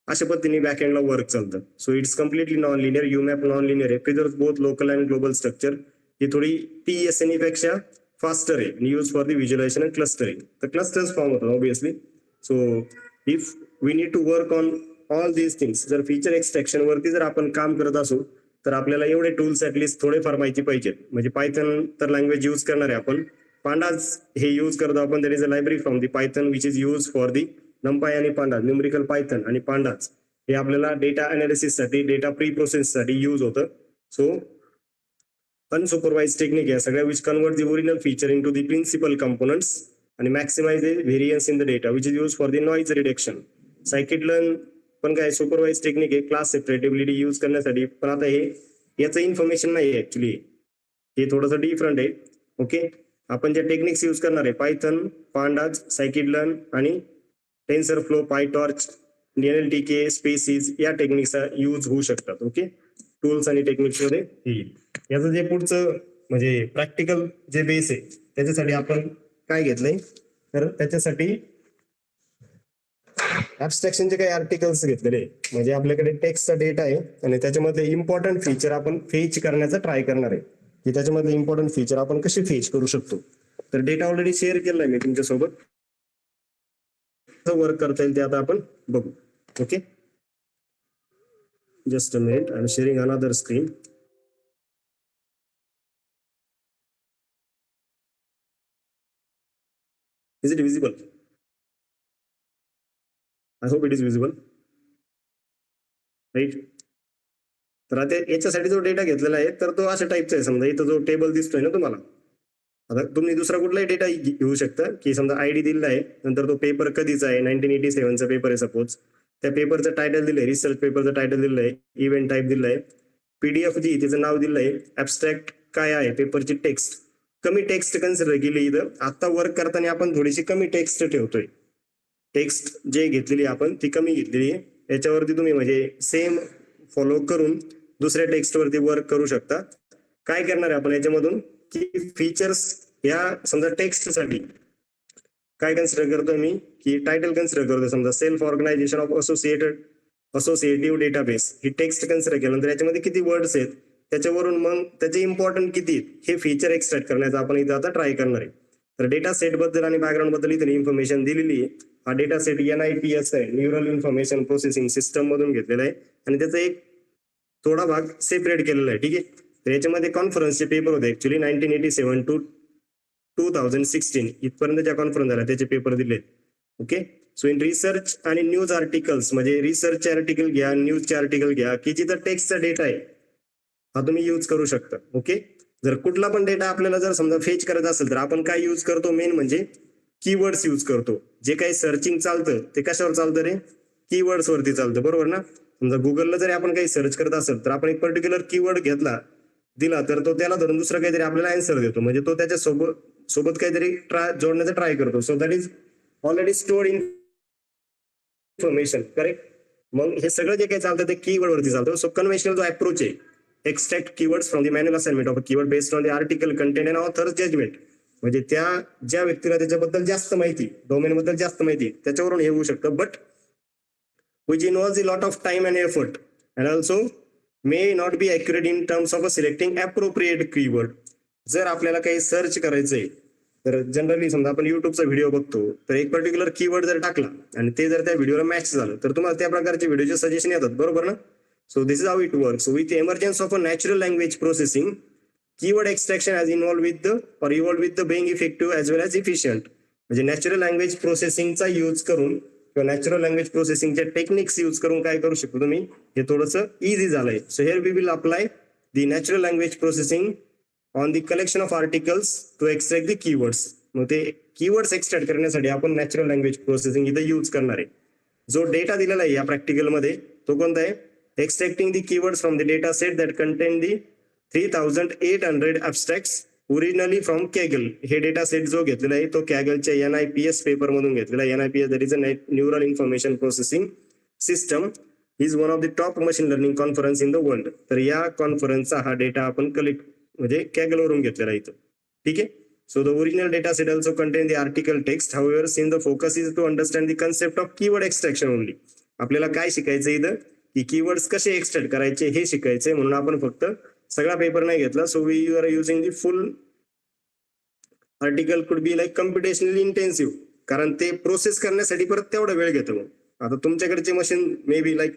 अशा पद्धतीने बॅकएंडला वर्क चालतं. So it's completely non linear. UMAP non linear आहे. Preserves both local and global structure. ही थोडी TSNE पेक्षा फास्टर आहे आणि use for the visualization and clustering. तर क्लस्टर्स फॉर्म होतात obviously. So if we need to work on all these things. जर feature extraction वरती जर आपण काम करत असू तर आपल्याला एवढे टूल्स ऍटलीस्ट थोडेफार माहिती पाहिजेत. म्हणजे पायथन तर लँग्वेज यूज करणार आहे आपण. पांडाज हे यूज करतो आपण. There is a library from the Python which is use for the NumPy आणि पांडाज. न्यूमेरिकल पायथन आणि पांडाज हे आपल्याला डेटा अनालिसिस साठी डेटा प्री प्रोसेस साठी यूज होतं. सो अनसुपरवाइज टेक्निक आहे सगळ्या which convert the original feature into the principal components आणि maximize the variance in the data which is use for the noise reduction. Scikit learn पण काय supervise technique आहे class सेपरेटेबिलिटी use करण्यासाठी. पण आता हे याचं इन्फॉर्मेशन नाही आहे ऍक्च्युली. हे थोडंसं डिफरंट आहे. ओके. आपण जे टेक्निक्स यूज करणार आहे पायथन, पांडाज, सायकिट लर्न आणि टेन्सर फ्लो, पायटॉर्च, NLTK, स्पेसिस या टेक्निक्सचा यूज होऊ शकतात. ओके. टूल्स आणि टेक्निक्स मध्ये येईल. याचं जे पुढचं म्हणजे प्रॅक्टिकल जे बेस आहे त्याच्यासाठी आपण काय घेतलंय तर त्याच्यासाठी ऍब्स्ट्रॅक्शनचे काही आर्टिकल्स घेतलेले. म्हणजे आपल्याकडे टेक्स्टचा डेटा आहे आणि त्याच्यामध्ये इम्पॉर्टंट फीचर आपण फेच करण्याचा ट्राय करणार आहे की त्याच्यामध्ये इम्पॉर्टंट फीचर आपण कसे फेच करू शकतो. तर डेटा ऑलरेडी शेअर केलाय मी तुमच्यासोबत. वर्क करता येईल ते आता आपण बघू. Okay. Just a minute. I am sharing another screen. Is it visible? I hope it is visible. Right. तर आता याच्यासाठी जो डेटा घेतलेला आहे तर तो अशा टाईपचा आहे. समजा इथं जो टेबल दिसतोय ना तुम्हाला. आता तुम्ही दुसरा कुठलाही डेटा घेऊ शकता की समजा ID दिलेला आहे. नंतर तो पेपर कधीचा आहे 1987चा पेपर आहे सपोज. त्या पेपरचं टायटल दिलंय. रिसर्च पेपरचं टायटल दिलं आहे. इव्हेंट टाईप दिलं आहे. PDF जी तिचं नाव दिलं आहे. ऍब्स्ट्रॅक्ट काय आहे पेपरची टेक्स्ट. कमी टेक्स्ट कन्सिडर केली इथं. आता वर्क करताना आपण थोडीशी कमी टेक्स्ट ठेवतोय. टेक्स्ट जे घेतलेली आपण ती कमी घेतलेली आहे. याच्यावरती तुम्ही म्हणजे सेम फॉलो करून दुसऱ्या टेक्स्ट वरती वर्क करू शकता. काय करणार आहे आपण याच्यामधून की फीचर्स या समजा टेक्स्ट साठी काय कन्सिडर करतोय मी की टायटल कन्सिडर करतोय. समजा self organization of associative database ही टेक्स्ट कन्सिडर केल्यानंतर याच्यामध्ये किती वर्ड्स आहेत त्याच्यावरून मग त्याचे इम्पॉर्टंट किती हे फीचर एक्सट्रॅक्ट करण्याचा आपण इथं आता ट्राय करणार आहे. तर डेटा सेट बद्दल आणि बॅकग्राऊंड बद्दल इथे इन्फॉर्मेशन दिलेली आहे. हा डेटा सेट NIPS आहे. न्यूरल इन्फॉर्मेशन प्रोसेसिंग सिस्टम मधून घेतलेला आहे आणि त्याचा एक थोडा भाग सेपरेट केलेला आहे. ठीक आहे. तर याच्यामध्ये कॉन्फरन्सचे पेपर होते ऍक्च्युली 1987 टू 2016 इथपर्यंत कॉन्फरन्स झाला त्याचे पेपर दिले. ओके. सो इन रिसर्च आणि न्यूज आर्टिकल्स म्हणजे रिसर्चचे आर्टिकल घ्या, न्यूजचे आर्टिकल घ्या की जिथं टेक्स्टचा डेटा आहे हा तुम्ही यूज करू शकता. ओके. जर कुठला पण डेटा आपल्याला जर समजा फेच करायचा असेल तर आपण काय यूज करतो मेन म्हणजे कीवर्ड्स यूज करतो. जे काही सर्चिंग चालतं ते कशावर चालतं रे कीवर्ड्स वरती चालतं. बरोबर ना. समजा गुगलला जरी आपण काही सर्च करत असेल तर आपण एक पर्टिक्युलर कीवर्ड घेतला दिला तर तो त्याला धरून दुसरं काहीतरी आपल्याला आन्सर देतो, म्हणजे तो त्याच्या सोबत काहीतरी जोडण्याचा ट्राय करतो. So that is already stored information, correct. मग हे सगळं जे काही चालतं ते कीवर्ड वरती चालतं. सो कन्व्हेन्शनल जो अप्रोच आहे, extract keywords from the manual assignment of a keyword based on the article content and authors judgement. म्हणजे त्या ज्या व्यक्तीला त्याच्याबद्दल जास्त माहिती, डोमेन बद्दल जास्त माहिती, त्याच्यावरून हे होऊ शकतं. But which involves a lot of time and effort and also may not be accurate in terms of selecting appropriate keyword. जर आपल्याला काही सर्च करायचंय तर जनरली समजा आपण युट्यूबचा व्हिडिओ बघतो, तर एक पर्टिक्युलर कीवर्ड जर टाकला आणि ते जर त्या व्हिडिओला मॅच झालं तर तुम्हाला त्या प्रकारचे व्हिडिओचे सजेशन येतात, बरोबर ना. So this is how it works. With emergence of a natural language processing, keyword extraction has involve with the or evolve with the being effective as well as efficient. म्हणजे natural language प्रोसेसिंगचा use करून किंवा natural language प्रोसेसिंगच्या techniques use करून काय करू शकतो तुम्ही, हे थोडंसं इझी झालंय. So here we will apply the natural language processing on the collection of articles to extract the keywords. मग ते कीवर्ड्स एक्सट्रॅक्ट करण्यासाठी आपण नॅचरल लँग्वेज प्रोसेसिंग इथं यूज करणार आहे. जो डेटा दिलेला आहे या प्रॅक्टिकलमध्ये तो कोणता आहे, extracting the keywords from the data set that contain the 3800 abstracts originally from Kaggle. हे डेटा सेट जो घेतलेला आहे तो कॅगलच्या NIPS पेपर मधून घेतलेला आहे. NIPS that is a neural information processing system is one of the top machine learning conference in the world. तर या कॉन्फरन्सचा हा डेटा आपण कलेक्ट म्हणजे कॅगल वरून घेतलेला आहे इथं, ठीक आहे. So the original data set also contain the article text. However since the focus is to understand the concept of keyword extraction only. आपल्याला काय शिकायचं इथं, की कीवर्ड्स कसे एक्सट्रॅक्ट करायचे हे शिकायचे, म्हणून आपण फक्त सगळा पेपर नाही घेतला. So we are using the full article could be like computationally intensive, कारण ते प्रोसेस करण्यासाठी परत तेवढा वेळ घेतो. मग आता तुमच्याकडचे मशीन मे बी लाईक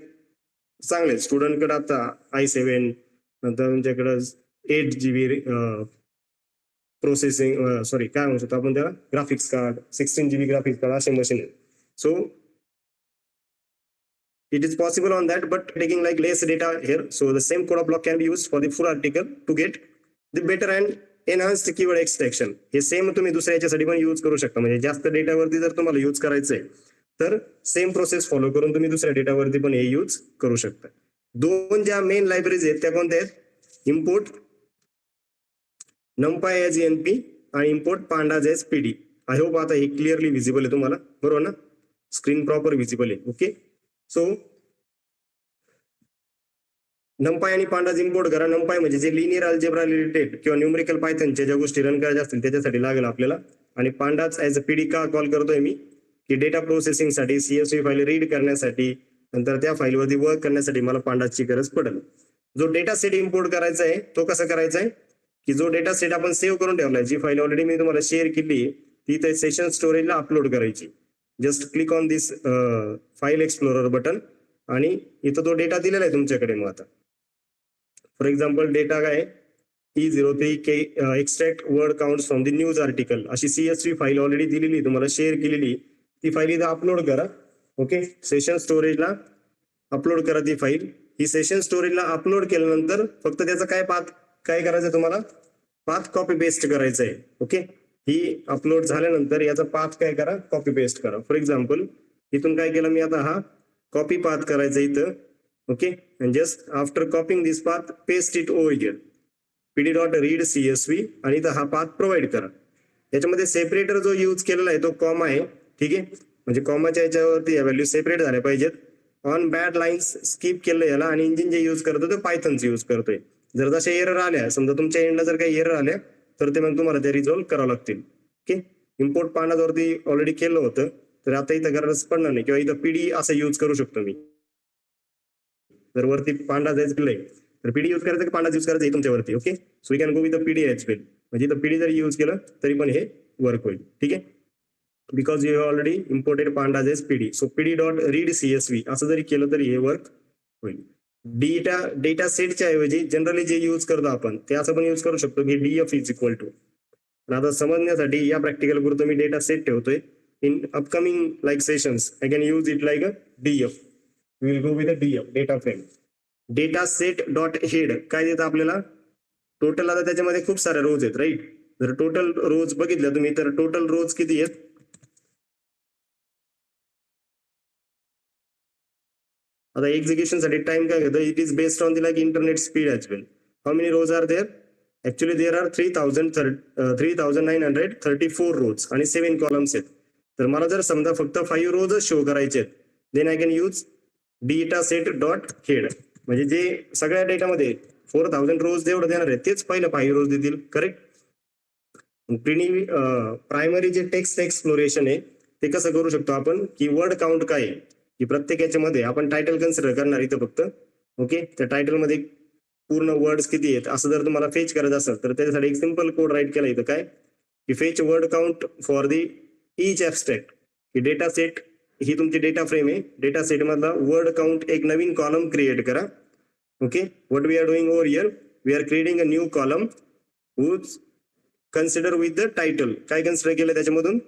चांगले, स्टुडंटकडे आता i7, नंतर तुमच्याकडे 8 GB प्रोसेसिंग सॉरी काय म्हणू शकतो आपण त्याला, graphics card, 16 GB graphics card, असे मशीन आहेत. So it is possible on that, but taking like less data here. So the same code of block can be used for the full article to get the better and enhanced keyword extraction. हे same तुम्ही दुसऱ्या याच्यासाठी पण use करू शकता. म्हणजे जास्त डेटावरती जर तुम्हाला यूज करायचंय तर सेम प्रोसेस फॉलो करून तुम्ही दुसऱ्या डेटावरती पण हे यूज करू शकता. दोन ज्या मेन लायब्ररीज आहेत त्या कोणत्या आहेत, इम्पोर्ट numpy as NP आणि import pandas as PD. I hope आता हे क्लिअरली विजिबल आहे तुम्हाला, बरोबर ना, स्क्रीन प्रॉपर विजिबल आहे. ओके. सो नंपाय आणि पांडाज इम्पोर्ट करा. नंपाय म्हणजे जे लिनियर अल्जेब्रा रिलेटेड किंवा न्यूमेरिकल पायथनच्या ज्या गोष्टी रन करायच्या असतील त्याच्यासाठी लागेल आपल्याला. आणि पांडाज ऍज अ PD का कॉल करतोय मी, की डेटा प्रोसेसिंग साठी, CSV फाईल रीड करण्यासाठी, नंतर त्या फाईलवरती वर्क करण्यासाठी मला पांडाजची गरज पडेल. जो डेटा सेट इम्पोर्ट करायचा आहे तो कसा करायचा आहे, की जो डेटा सेट आपण सेव्ह करून ठेवलाय, जी फाईल ऑलरेडी मी तुम्हाला शेअर केली ती त्या सेशन स्टोरेजला अपलोड करायची. Just click on this file explorer button आणि इथं तो डेटा दिलेला आहे तुमच्याकडे. मग आता फॉर एक्झाम्पल डेटा काय E03K extract word counts from the news article, अशी CSV फाईल ऑलरेडी दिलेली तुम्हाला शेअर केलेली, ती फाईल इथं अपलोड करा. ओके. सेशन स्टोरेजला अपलोड करा ती फाईल. ही सेशन स्टोरेजला अपलोड केल्यानंतर फक्त त्याचा काय करायचं तुम्हाला, पाथ कॉपी पेस्ट करायचं आहे. ओके. ही अपलोड झाल्यानंतर याचा पाथ काय करा, कॉपी पेस्ट करा. फॉर एक्झाम्पल इथून काय केलं मी आता, हा कॉपी पाथ करायचा इथं. Okay. And just after कॉपिंग this path paste it over here, PD.read CSV, आणि इथं हा पाथ प्रोव्हाइड करा. याच्यामध्ये सेपरेटर जो यूज केलेला आहे तो कॉमा आहे, ठीक आहे. म्हणजे कॉमाच्या याच्यावरती या व्हॅल्यू सेपरेट झाल्या पाहिजेत. ऑन बॅड लाईन्स स्किप केलं याला, आणि इंजिन जे यूज करतो ते पायथनचं यूज करतोय. जर जशा एरर आल्या, समजा तुमच्या एंडला जर काही एरर आल्या तर ते मग तुम्हाला ते रिझॉल्व्ह करावं लागतील. ओके. इम्पोर्ट पांडाजवरती ऑलरेडी केलं होतं, तर आता इथं गरज पडणार नाही, किंवा इथं PD असं यूज करू शकतो मी. जर वरती पांडा जायचं केलंय तर PD यूज करायचं की पांडाज यूज करायचं तुमच्यावरती. Okay. So you can go with PD as well. म्हणजे इथं PD जर यूज केलं तरी पण हे वर्क होईल, ठीक आहे. Because you have already imported pandas as PD. सो PD.read CSV असं जरी केलं तरी हे वर्क होईल. डेटा सेटच्या ऐवजी जनरली जे यूज करतो आपण ते असं पण यूज करू शकतो की DF इज इक्वल टू. आता समजण्यासाठी या प्रॅक्टिकल पुरतं मी डेटा सेट ठेवतोय. In upcoming like sessions I can use it like a DF. We will go with a DF, data frame. Data set dot head काय देतं आपल्याला, टोटल. आता त्याच्यामध्ये खूप साऱ्या रोज आहेत, राईट. जर टोटल रोज बघितल्या तुम्ही तर टोटल रोज किती आहेत, आता एक्झिक्युशन साठी टाइम काय घेतो, it is based on the like internet speed as well. how many rows are there? Actually there are 3934 rows आणि 7 columns आहेत. तर मला जर समजा फक्त 5 rows शो करायचे आहेत, then I can use data set dot head. म्हणजे जे सगळ्या डेटामध्ये 4000 rows जेवढं देणार आहे तेच पहिलं 5 rows देतील. करेक्ट. प्रायमरी जे टेक्स्ट एक्सप्लोरेशन आहे ते कसं करू शकतो आपण, की वर्ड काउंट काय आहे की प्रत्येक याच्यामध्ये आपण टायटल कन्सिडर करणार इथं फक्त. ओके, त्या टायटल मध्ये पूर्ण वर्ड्स किती आहेत असं जर तुम्हाला फेच करायचं असेल तर त्याच्यासाठी एक सिंपल कोड राईट केला इथं काय, की fetch word count for the each abstract. की डेटा सेट ही तुमची डेटा फ्रेम आहे, डेटा सेट मधला वर्ड काउंट एक नवीन कॉलम क्रिएट करा. Okay, what we are doing over here, we are creating a new column whose consider with the title. काय consider केलं त्याच्यामधून,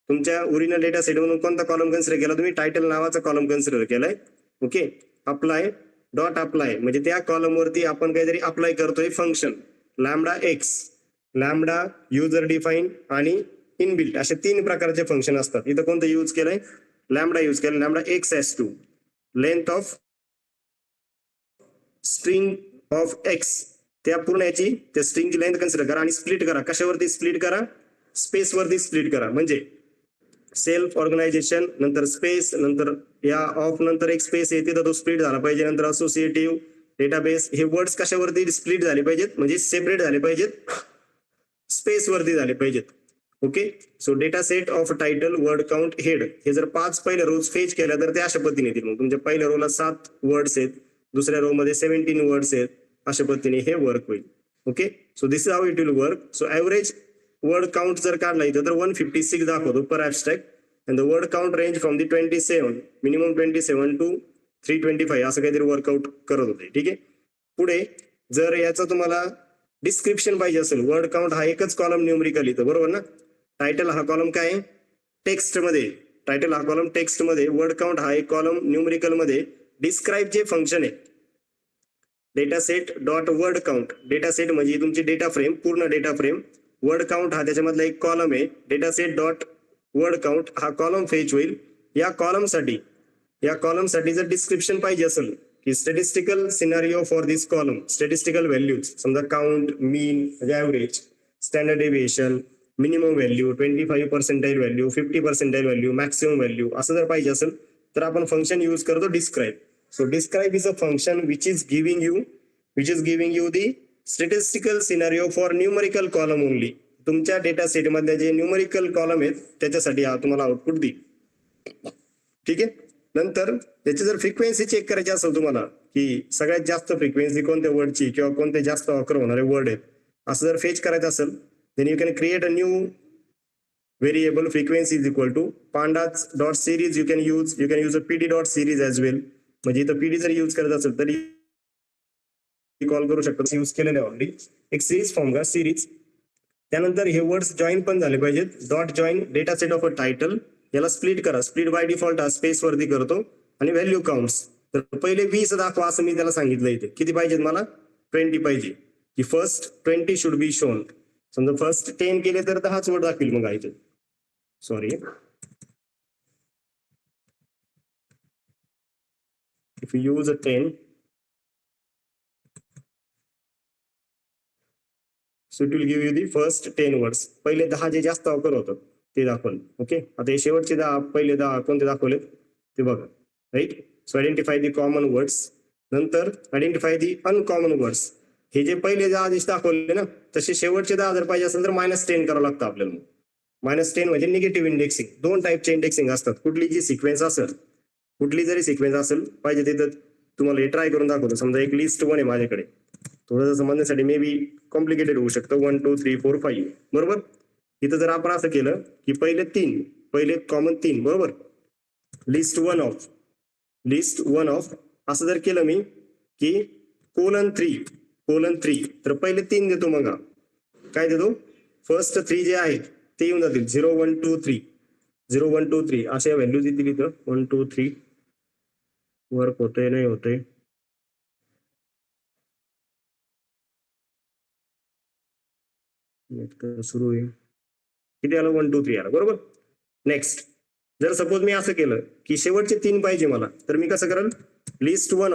तुमच्या ओरिजिनल डेटा सेट मधून कोणता कॉलम कन्सिडर केला तुम्ही, टायटल नावाचा कॉलम कन्सिडर केलाय. ओके, अप्लाय डॉट अप्लाय म्हणजे त्या कॉलम वरती आपण काहीतरी अप्लाय करतोय function lambda x, lambda user define आणि इनबिल्ट असे 3 प्रकारचे फंक्शन असतात. इथं कोणतं यूज केलंय, लॅमडा यूज केलं. Lambda x s to length of string of x, त्या पूर्ण याची त्या स्ट्रिंगची लेंथ कन्सिडर करा आणि स्प्लिट करा. कशावरती स्प्लिट करा, स्पेस वरती स्प्लिट करा. म्हणजे सेल्फ ऑर्गनायझेशन नंतर स्पेस नंतर या ऑफ नंतर एक स्पेस येते तर तो स्प्लिट झाला पाहिजे. नंतर असोसिएटिव्ह डेटाबेस हे वर्ड्स कशावरती स्प्लिट झाले पाहिजेत, म्हणजे सेपरेट झाले पाहिजेत, स्पेस वरती झाले पाहिजेत. Okay, so data set of title word count head हे जर 5 पहिल्या रोज फेच केल्या तर ते अशा पद्धतीने येतील. मग तुमच्या पहिल्या रोला 7 वर्ड्स आहेत, दुसऱ्या रो मध्ये 17 वर्ड्स आहेत, अशा पद्धतीने हे वर्क होईल. Okay, so this is how it will work. So average word count जर काढला इथं तर 156 दाखवतो पर abstract. and the word count range from the 27 minimum 27 to 325 असं काहीतरी वर्कआउट करत होते. ठीक आहे, पुढे जर याचा तुम्हाला डिस्क्रिप्शन पाहिजे असेल, वर्ड काउंट हा एकच कॉलम न्यूमरिकल इथं बरोबर ना. टायटल हा कॉलम काय आहे टेक्स्ट मध्ये, टायटल हा कॉलम टेक्स्ट मध्ये, वर्ड काउंट हा एक कॉलम न्यूमरिकल मध्ये. डिस्क्राईब जे फंक्शन आहे data set dot word count, data set म्हणजे तुमची डेटा फ्रेम पूर्ण डेटा फ्रेम, वर्ड काउंट हा त्याच्यामधला एक कॉलम आहे. Data set dot word count हा कॉलम फेच होईल. या कॉलमसाठी जर डिस्क्रिप्शन पाहिजे असेल की statistical scenario for this column, statistical values समजा count, mean, average, standard deviation, minimum value, 25% value, 50% value, maximum value असं जर पाहिजे असेल तर आपण फंक्शन यूज करतो describe. So describe is a function which is giving you the statistical scenario for numerical column only. तुमच्या data set मधले जे न्यूमरिकल कॉलम आहेत त्याच्यासाठी हा तुम्हाला आउटपुट देईल. ठीक आहे, नंतर त्याची जर फ्रिक्वेन्सी चेक करायची असेल तुम्हाला की सगळ्यात जास्त फ्रिक्वेन्सी कोणत्या वर्डची किंवा कोणते जास्त ऑकर होणारे वर्ड आहेत असं जर फेच करायचं असेल then you can create a new variable frequency is equal to pandas dot series. You can use a pd dot series as well. म्हणजे इथं pd जर यूज करायचं असेल तरी कॉल करू शकतो, यूज केलेलं आहे ऑलरेडी. एक सिरीज फॉर्म का सिरीज. त्यानंतर हे वर्ड्स जॉईन पण झाले पाहिजेत. Dot join data set of a title, याला स्प्लिट करा. स्प्लिट बाय डिफॉल्ट हा स्पेस वरती करतो आणि व्हॅल्यू काउंट्स. तर पहिले 20 दाखवा असं मी त्याला सांगितलं. इथे किती पाहिजेत मला, 20 पाहिजे. की फर्स्ट 20 शुड बी शोन. समजा फर्स्ट 10 केले तर 10च वर्ड दाखवेल. मग इथे sorry, if you use a 10 so it will give you the first 10 words. पहिले 10 जे जास्त ऑकर होतं ते दाखवलं. ओके, आता हे शेवटचे 10 पहिले 10 कोणते दाखवले ते बघा. Right, so identify the common words. नंतर आयडेंटिफाय दी अनकॉमन वर्ड्स. हे जे पहिले 10 आधीच दाखवले ना तसे शेवटचे 10 जर पाहिजे असेल तर -10 करावं लागतं आपल्याला. -10 म्हणजे निगेटिव्ह इंडेक्सिंग. 2 टाईपचे इंडेक्सिंग असतात. कुठली जी सिक्वेन्स असेल, कुठली जरी सिक्वेन्स असेल पाहिजे तिथं तुम्हाला हे ट्राय करून दाखवतो. समजा एक लिस्ट 1 आहे माझ्याकडे, थोडंसं समजण्यासाठी मे बी कॉम्प्लिकेटेड होऊ शकतं. 1 2 3 4 5 बरोबर. इथं जर आपण असं केलं की पहिले कॉमन 3 बरोबर, लिस्ट वन ऑफ असं जर केलं मी की :3 तर पहिले 3 देतो. मग काय देतो, फर्स्ट 3 जे आहेत ते येऊन जातील 0 1 2 3 0 1 2 3 अशा व्हॅल्यूज येतील इथं. 1 2 3 वर्क होतंय नाही होतंय, सुरू आहे. किती आलं, 1 2 3 आलं बरोबर. नेक्स्ट जर सपोज मी असं केलं की शेवटचे 3 पाहिजे मला, तर मी कसं करेल, लिस्ट वन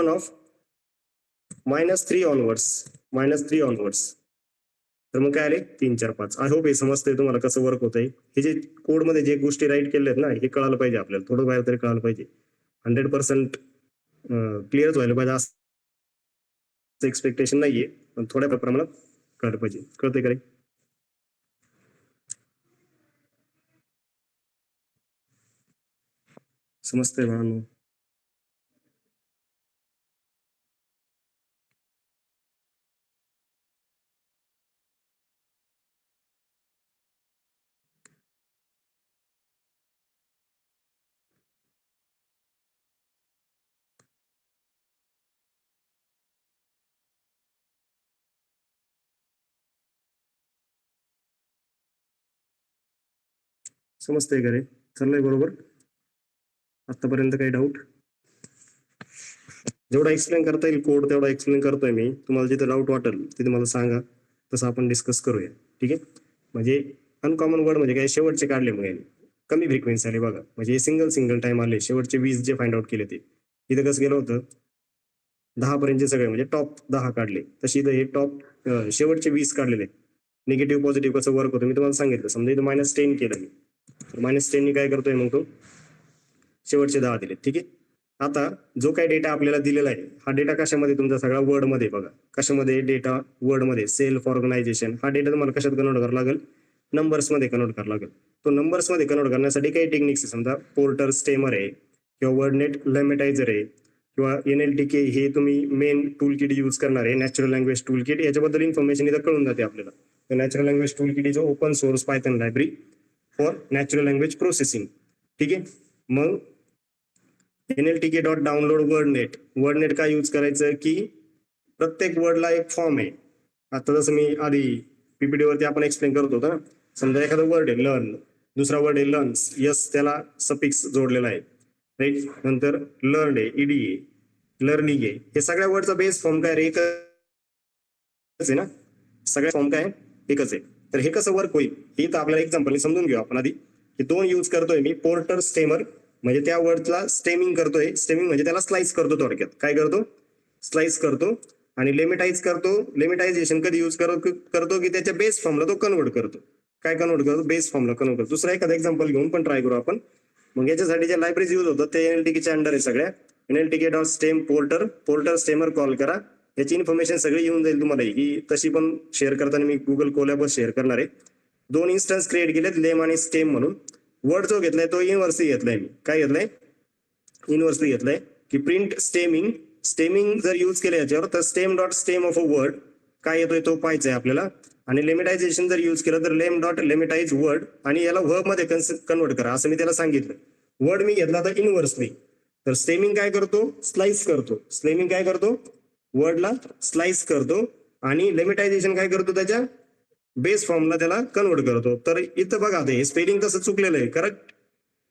ऑफ -3 ऑनवर्ड्स. तर मग काय आले 3 4 5. आय होप हे समजतंय तुम्हाला कसं वर्क होतंय. हे जे कोड मध्ये जे गोष्टी राईट केलेल्या आहेत ना, हे कळायला पाहिजे आपल्याला, थोडं बाहेर तरी कळायला पाहिजे. 100% क्लिअरच व्हायला पाहिजे असं एक्सपेक्टेशन नाहीये, पण थोड्या प्रमाणात कळलं पाहिजे. कळतंय का रे? समजतंय बाळांनो? समजतंय का रे? चाललंय बरोबर? आतापर्यंत काही डाऊट? जेवढा एक्सप्लेन करता येईल कोड तेवढा एक्सप्लेन करतोय मी. तुम्हाला जिथे डाऊट वाटेल तिथे मला सांगा, तसं आपण डिस्कस करूया. ठीक आहे? म्हणजे अनकॉमन वर्ड म्हणजे काय, शेवटचे काढले मग यांनी. कमी फ्रिक्वेन्सी आली बघा, म्हणजे सिंगल टाइम आले. शेवटचे 20 जे फाइंड आउट केले ते इथं कसं गेलं होतं, 10 पर्यंतचे सगळे म्हणजे टॉप 10 काढले. तशी इथं हे टॉप शेवटचे 20 काढलेले. निगेटिव्ह पॉझिटिव्ह कसं वर्क होतं मी तुम्हाला सांगितलं. समजा इथं -10 केलं मी, तर -10 नी काय करतोय मग तो शेवटचे 10 दिले. ठीक आहे? आता जो काही डेटा आपल्याला दिलेला आहे, हा डेटा कशामध्ये तुमचा सगळा वर्ड मध्ये बघा. कशामध्ये डेटा? वर्ड मध्ये. सेल्फ ऑर्गनायझेशन हा डेटा तुम्हाला कशात कन्वर्ट करावा लागेल? नंबर्स मध्ये कन्वर्ट करावा लागेल. तो नंबर्स मध्ये कन्वर्ट करण्यासाठी काही टेक्निक्स आहे. समजा पोर्टर स्टेमर आहे किंवा वर्डनेट लेमॅटायझर आहे किंवा NLTK हे तुम्ही मेन टूल किट यूज करणार आहे, नॅचरल लँग्वेज टूल किट. याच्याबद्दल इन्फॉर्मेशन इथं कळून जाते आपल्याला. Natural language tool kit is open source Python library for natural language processing. ठीक आहे? मग NLTK.download वर्डनेट काय यूज करायचं की प्रत्येक वर्डला एक फॉर्म आहे. आता जसं मी आधी PPT वरती आपण एक्सप्लेन करत होतो ना, समजा एखादा वर्ड आहे लर्न, दुसरा वर्ड आहे लर्न्स, यस त्याला सफिक्स जोडलेला आहे, राईट. नंतर लर्न आहे, ED आहे, लर्निंग आहे. हे सगळ्या वर्डचा बेस फॉर्म काय रे? एकच आहे ना. सगळ्या फॉर्म काय एकच आहे. तर हे कसं वर्क होईल हे तर आपल्याला एक्झाम्पल समजून घेऊ आपण आधी. हे 2 यूज करतोय मी. पोर्टर स्टेमर म्हणजे त्या वर्डला स्टेमिंग करतोय. स्टेमिंग म्हणजे त्याला स्लाइस करतो थोडक्यात. काय करतो? स्लाइस करतो. आणि लेमिटाइज करतो. लेमिटायझेशन कधी यूज करतो की त्याच्या बेस फॉर्मला तो कन्वर्ट करतो. काय कन्वर्ट करतो? बेस फॉर्मला कन्वर्ट करतो. दुसरा एखादा एक्झाम्पल घेऊन पण ट्राय करू आपण. मग याच्यासाठी ज्या लायब्ररीज यूज होतात ते NLTKच्या अंडर आहे सगळ्या. NLTK.stem पोर्टर स्टेमर कॉल करा. याची इन्फॉर्मेशन सगळी येऊन जाईल तुम्हाला. ही तशी पण शेअर करताना मी गुगल कोलॅब शेअर करणार आहे. 2 इन्स्टन्स क्रिएट केलेत, लेम आणि स्टेम म्हणून. वर्ड जो घेतलाय तो इनव्हर्सली घेतलाय मी. काय घेतलाय? इनव्हर्सली घेतलाय की प्रिंट स्टेमिंग. स्टेमिंग जर यूज केलं याच्यावर तर stem.stem ऑफ अ वर्ड काय येतोय तो पाहायचा आहे आपल्याला. आणि लेमिटायझेशन जर यूज केलं तर lem.lematize वर्ड आणि याला वर्ब मध्ये कन्वर्ट करा असं मी त्याला सांगितलं. वर्ड मी घेतला तर इनव्हर्सली. तर स्टेमिंग काय करतो? स्लाइस करतो. स्टेमिंग काय करतो? वर्डला स्लाइस करतो. आणि लेमिटायझेशन काय करतो? त्याच्या बेस फॉर्मला त्याला कन्वर्ट करतो. तर इथं बघा हे स्पेलिंग तसं चुकलेलं आहे. करेक्ट?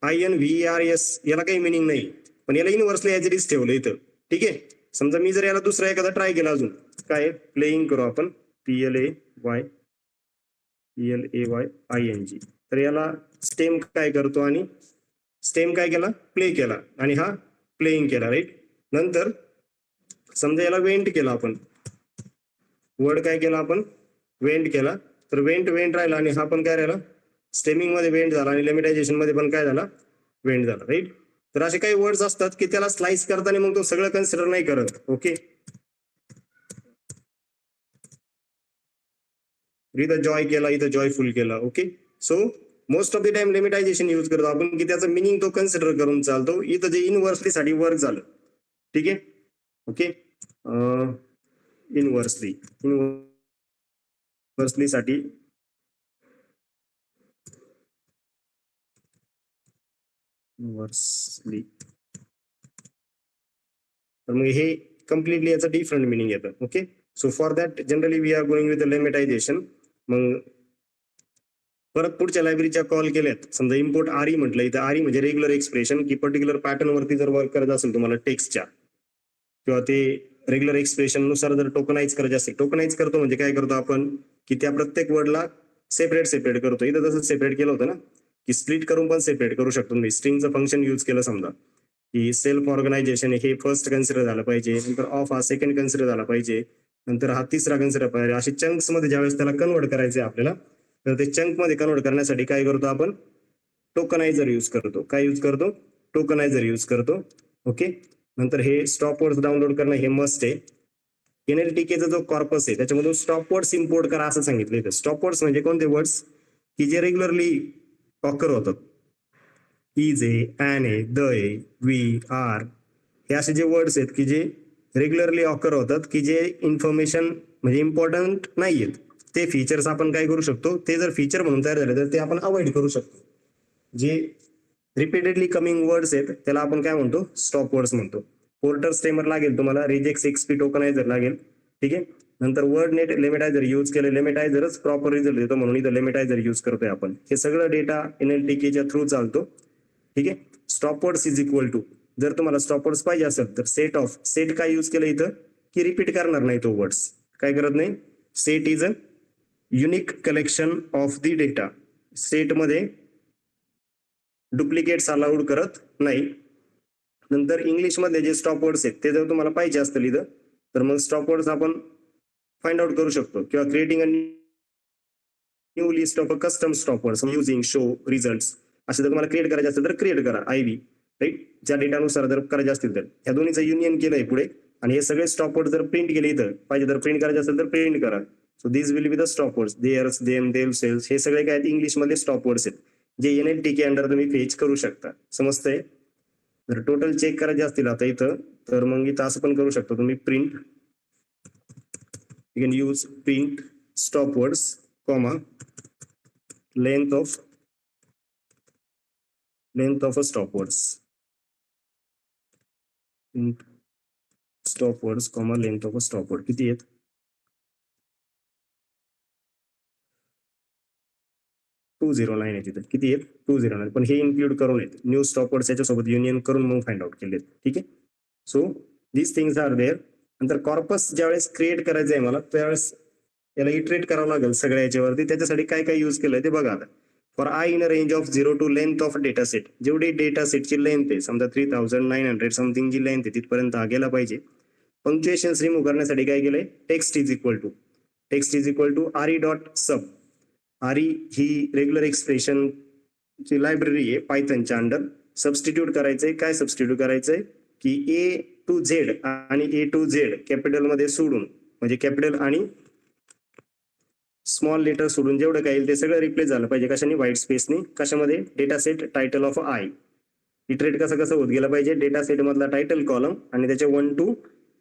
INVERS याला काही मिनिंग नाही, पण याला इनव्हर्सली ऍज ठेवलं इथं. ठीक आहे? समजा मी जर याला दुसरा एखादा ट्राय केला अजून, काय प्लेइंग करू आपण, PLAYING. तर याला स्टेम काय करतो आणि स्टेम काय केला? प्ले केला. आणि हा प्लेइंग केला, राईट. नंतर समजा याला वेंट केला आपण. वर्ड काय केला आपण? वेंट केला. तर वेंट राहिला आणि हा पण काय राहिला? स्टेमिंग मध्ये वेंट झाला आणि लेमिटायझेशन मध्ये पण काय झाला? वेंट झाला, राईट. तर असे काही वर्ड्स असतात की त्याला स्लाइस करताना मग तो सगळं कन्सिडर नाही करत. ओके. इथं जॉय केला, इथं जॉयफुल केला. Okay. So most of the time lemmatization use करतो आपण की त्याचं मिनिंग तो कन्सिडर करून चालतो. इथं जे इनव्हर्सली साठी वर्क झालं. ठीक आहे? ओके. इनव्हर्सली साठी इनव्हर्सली, तर मग हे कम्प्लिटली याचं डिफरंट मिनिंग येतं. Okay. So for that generally we are going with lemmatization. मग परत पुढच्या लायब्ररीच्या कॉल केल्यात. समजा इम्पोर्ट RE म्हटलं. इथं RE म्हणजे रेग्युलर एक्सप्रेशन की पर्टिक्युलर पॅटर्न वरती जर वर्क करत असेल तुम्हाला टेक्स्टच्या, किंवा ते रेग्युलर एक्सप्रेशन नुसार जर टोकनाइज करायचे असेल. टोकनाइज करतो म्हणजे काय करतो आपण की त्या प्रत्येक वर्डला सेपरेट करतो. इथं जसं सेपरेट केलं होतं ना की स्प्लिट करून पण सेपरेट करू शकतो. तुम्ही स्ट्रिंगचं फंक्शन यूज केलं समजा की सेल्फ ऑर्गनायझेशन हे फर्स्ट कन्सिडर झालं पाहिजे, नंतर ऑफ हा सेकंड कन्सिडर झाला पाहिजे, नंतर हा तिसरा कन्सिडर पाहिजे. असे चंक्स मध्ये ज्यावेळेस त्याला कन्वर्ट करायचे आपल्याला, तर ते चंक मध्ये कन्वर्ट करण्यासाठी काय करतो आपण, टोकनायझर यूज करतो. काय यूज करतो, टोकनायझर यूज करतो. ओके, नंतर हे स्टॉप वर्ड्स डाउनलोड करणं हे मस्ट आहे. एनएलटीकेचा जो कॉर्पस आहे त्याच्यामधून स्टॉप वर्ड्स इम्पोर्ट करा असं सांगितलं. स्टॉप वर्ड्स म्हणजे कोणते वर्ड्स की जे रेग्युलरली ऑकर होतात. इज आहे, ॲन आहे, द आहे, वी, आर, हे असे जे वर्ड्स आहेत की जे रेग्युलरली ऑकर होतात, की जे इन्फॉर्मेशन म्हणजे इम्पॉर्टंट नाही आहेत, ते फीचर्स आपण काय करू शकतो, ते जर फीचर म्हणून तयार झाले तर ते आपण अवॉइड करू शकतो. जे रिपीटेडली कमिंग वर्ड्स आहेत त्याला आपण काय म्हणतो, स्टॉप वर्ड्स म्हणतो. पोर्टर स्टेमर लागेल तुम्हाला, रिजेक्ट 6p टोकनायझर लागेल. ठीक आहे, नंतर वर्ड नेट लिमिटायझर यूज केले, लिमिटायझरच प्रॉपर रिझल्ट देतो म्हणून इथं लिमिटायझर यूज करतोय आपण. हे सगळं डेटा एनएलटीकेच्या थ्रू चालतो. ठीक आहे, stop words is equal to, जर तुम्हाला स्टॉप वर्ड्स पाहिजे असेल तर सेट ऑफ, सेट काय यूज केलं इथं की रिपीट करणार नाही तो वर्ड्स, काय करत नाही. Set is a unique collection of the data, set मध्ये डुप्लिकेट्स अलाउड करत नाही. नंतर इंग्लिश मध्ये जे स्टॉप वर्ड्स आहेत ते जर तुम्हाला पाहिजे असतील इथं, तर मग स्टॉप वर्ड्स आपण फाइंड आउट करू शकतो, किंवा creating a new list of a custom stop words using show results, असे जर तुम्हाला क्रिएट करायचे असेल तर क्रिएट करा. आयव्ही राईट, ज्या डेटानुसार जर करायचे असतील तर ह्या दोन्हीचं युनियन केलंय पुढे, आणि हे सगळे स्टॉप वर्ड जर प्रिंट केले इथं, पाहिजे तर प्रिंट करायचे असेल तर प्रिंट करा. So this will be the stop words, theirs, them, देव, सेल्स, हे सगळे काय इंग्लिश मध्ये स्टॉप वर्ड्स आहेत जे एनएलटीके अंडर तुम्ही फेच करू शकता. समजतंय. जर टोटल चेक करायचे असतील आता इथं, तर मग इथं असं पण करू शकता तुम्ही, print, you can use print stop words comma length of a stop words, stop words comma length of a stop word. किती आहेत, 209 आहे तिथे. किती आहेत, 209, पण हे इन्क्लूड करून आहेत न्यू स्टॉप वर्ड्स याच्यासोबत युनियन करून मग फाइंड आउट केले. ठीक आहे, so this things are there. नंतर कॉर्पस ज्यावेळेस क्रिएट करायचं आहे मला, त्यावेळेस याला इटरेट करावं लागेल सगळ्या याच्यावरती. त्याच्यासाठी काय काय यूज केलंय ते बघा आता. For I in a range of 0 to length of data set, जेवढी डेटा सेटची लेंथ आहे, समजा 3900 समथिंग जी लेंथ आहे तिथपर्यंत हा गेला पाहिजे. पंक्च्युएशन्स रिमूव्ह करण्यासाठी काय केलंय, text is equal to RE dot sub. RE ही रेग्युलर एक्सप्रेशन ची लायब्ररी आहे पायथनच्या अंडर. सबस्टिट्यूट करायचंय, काय सबस्टिट्यूट करायचंय की ए टू झेड आणि ए टू झेड कॅपिटल मध्ये सोडून, म्हणजे कॅपिटल आणि स्मॉल लेटर सोडून जेवढं काय येईल ते सगळं रिप्लेस झालं पाहिजे. कशाने, व्हाईट स्पेसनी. कशामध्ये, data set title of I. Iterate कसं होत गेलं पाहिजे, डेटा सेट मधला टायटल कॉलम आणि त्याचे 1 to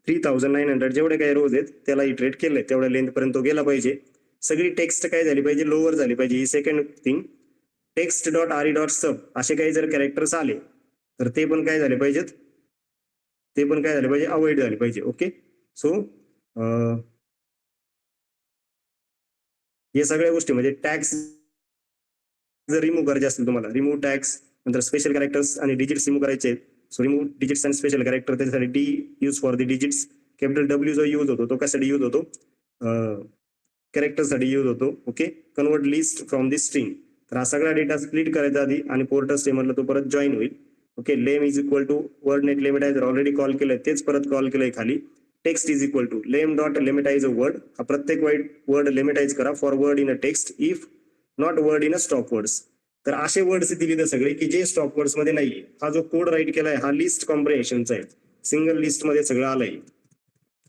3900 जेवढे काही रोज आहेत त्याला इटरेट केलंय, तेवढ्या लेंथ पर्यंत तो गेला पाहिजे. सगळी टेक्स्ट काय झाली पाहिजे, लोअर झाली पाहिजे. ही सेकंड थिंग. टेक्स्ट डॉट आरई डॉट सब असे काही जर कॅरेक्टर्स आले तर ते पण काय झाले पाहिजेत, अवॉइड झाले पाहिजे. ओके, सो हे सगळ्या गोष्टी म्हणजे टॅग्स जर रिमूव्ह करायचे असतील तुम्हाला, रिमूव्ह टॅग्स, नंतर स्पेशल कॅरेक्टर्स आणि डिजिट्स रिमूव्ह करायचे आहेत. So remove digits and special character, त्याच्यासाठी D use for the digits. Capital W जो यूज होतो तो कशासाठी यूज होतो, कॅरेक्टरसाठी यूज होतो. Okay, convert list from the string. तर हा सगळा डेटा स्प्लिट करायचा आधी आणि पोर्टर स्टेमरला तो परत जॉईन होईल. Okay, lem is equal to WordNet lemmatizer already call केलंय, तेच परत कॉल केलंय खाली. Text is equal to lem dot lemmatize a word. हा प्रत्येक वर्ड लिमिटाइज करा for word in a text if not word in a stop words. तर असे वर्ड्स दिले तर सगळे की जे स्टॉप वर्ड्स मध्ये नाहीये. हा जो कोड राईट केलाय हा लिस्ट कॉम्प्रिहेन्शनचा आहे. सिंगल लिस्ट मध्ये सगळं आलंय.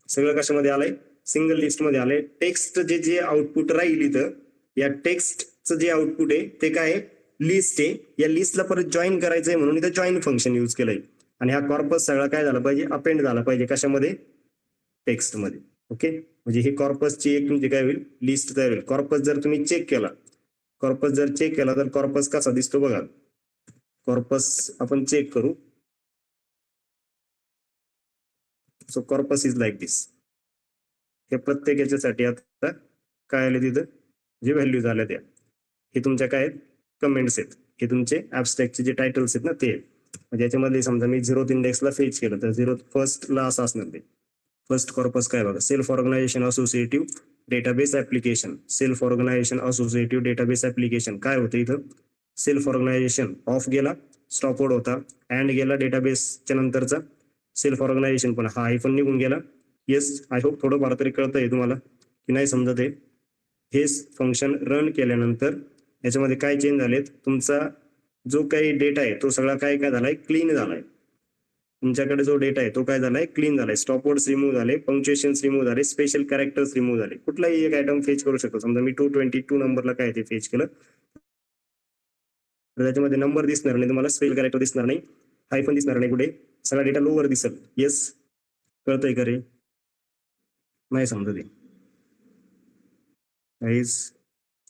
सगळं कशामध्ये आलंय, सिंगल लिस्ट मध्ये आलंय. टेक्स्ट जे आउटपुट राहील इथं, या टेक्स्टचं जे आउटपुट आहे ते काय आहे, लिस्ट आहे. या लिस्टला परत जॉईन करायचंय म्हणून इथं जॉईन फंक्शन यूज केलंय. आणि हा कॉर्पस सगळा काय झाला पाहिजे, अपेंड झाला पाहिजे. कशामध्ये, टेक्स्ट मध्ये. ओके, म्हणजे ही कॉर्पसची एक तुमची काय होईल, लिस्ट तयार होईल. कॉर्पस जर तुम्ही चेक केला, तर कॉर्पस कसा दिसतो बघा. कॉर्पस आपण चेक करू. सो कॉर्पस इज लाईक दिस. हे प्रत्येक याच्यासाठी आता काय आले तिथं, जे व्हॅल्यूज आल्या त्या, हे तुमच्या काय आहेत, कमेंट्स आहेत. हे तुमचे ऍबस्ट्रॅक्टचे जे टायटल्स आहेत ना ते. म्हणजे याच्यामध्ये समजा मी 0th इंडेक्सला फेच केलं तर 0th फर्स्टला असं असणार ते. फर्स्ट कॉर्पस काय बघा, self organization associative database application. Self organization associative database application काय होतं इथं, सेल्फ ऑर्गनायझेशन ऑफ गेला स्टॉप वर्ड होता, अँड गेला डेटाबेसच्या नंतरचा, सेल्फ ऑर्गनायझेशन पण हा पण निघून गेला. येस, आय होप थोडंफार तरी कळतंय तुम्हाला की नाही समजत आहे. हेच फंक्शन रन केल्यानंतर याच्यामध्ये काय चेंज झालेत, तुमचा जो काही डेटा आहे तो सगळा काय झालाय, क्लीन झालाय. तुमच्याकडे जो डेटा आहे तो काय झालाय, क्लीन झालाय. स्टॉपवर्ड्स रिमूव्ह झाले, पंक्च्युएशन्स रिमूव्ह झाले, स्पेशल कॅरेक्टर्स रिमूव्ह झाले. कुठलाही एक आयटम फेच करू शकतो. समजा मी 222 नंबरला काय ते फेच केलं तर त्याच्यामध्ये नंबर दिसणार नाही तुम्हाला, स्पेशल कॅरेक्टर दिसणार नाही, हायफन दिसणार नाही, कुठे सगळा डेटा लोवर दिसेल. येस, कळतंय का रे? नाही समजत guys.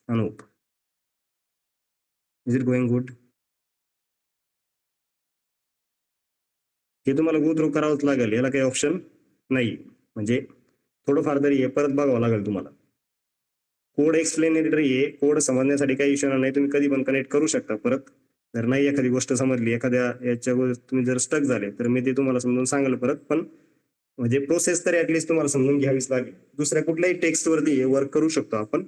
Anup, is it going good? हे तुम्हाला गो थ्रू करावंच लागेल, याला काही ऑप्शन नाही. म्हणजे थोडंफार तरी हे परत बघावं लागेल तुम्हाला. कोड एक्सप्लेनेटरी आहे, कोड समजण्यासाठी काही इश्यू नाही, तुम्ही कधी पण कनेक्ट करू शकता परत. जर नाही एखादी गोष्ट समजली, एखाद्या याच्यावर तुम्ही जर स्टक झाले तर मी ते तुम्हाला समजून सांगेल परत. पण म्हणजे प्रोसेस तरी ऍटलीस्ट तुम्हाला समजून घ्यावीच लागेल. दुसऱ्या कुठल्याही टेक्स्ट वरती वर्क करू शकतो आपण,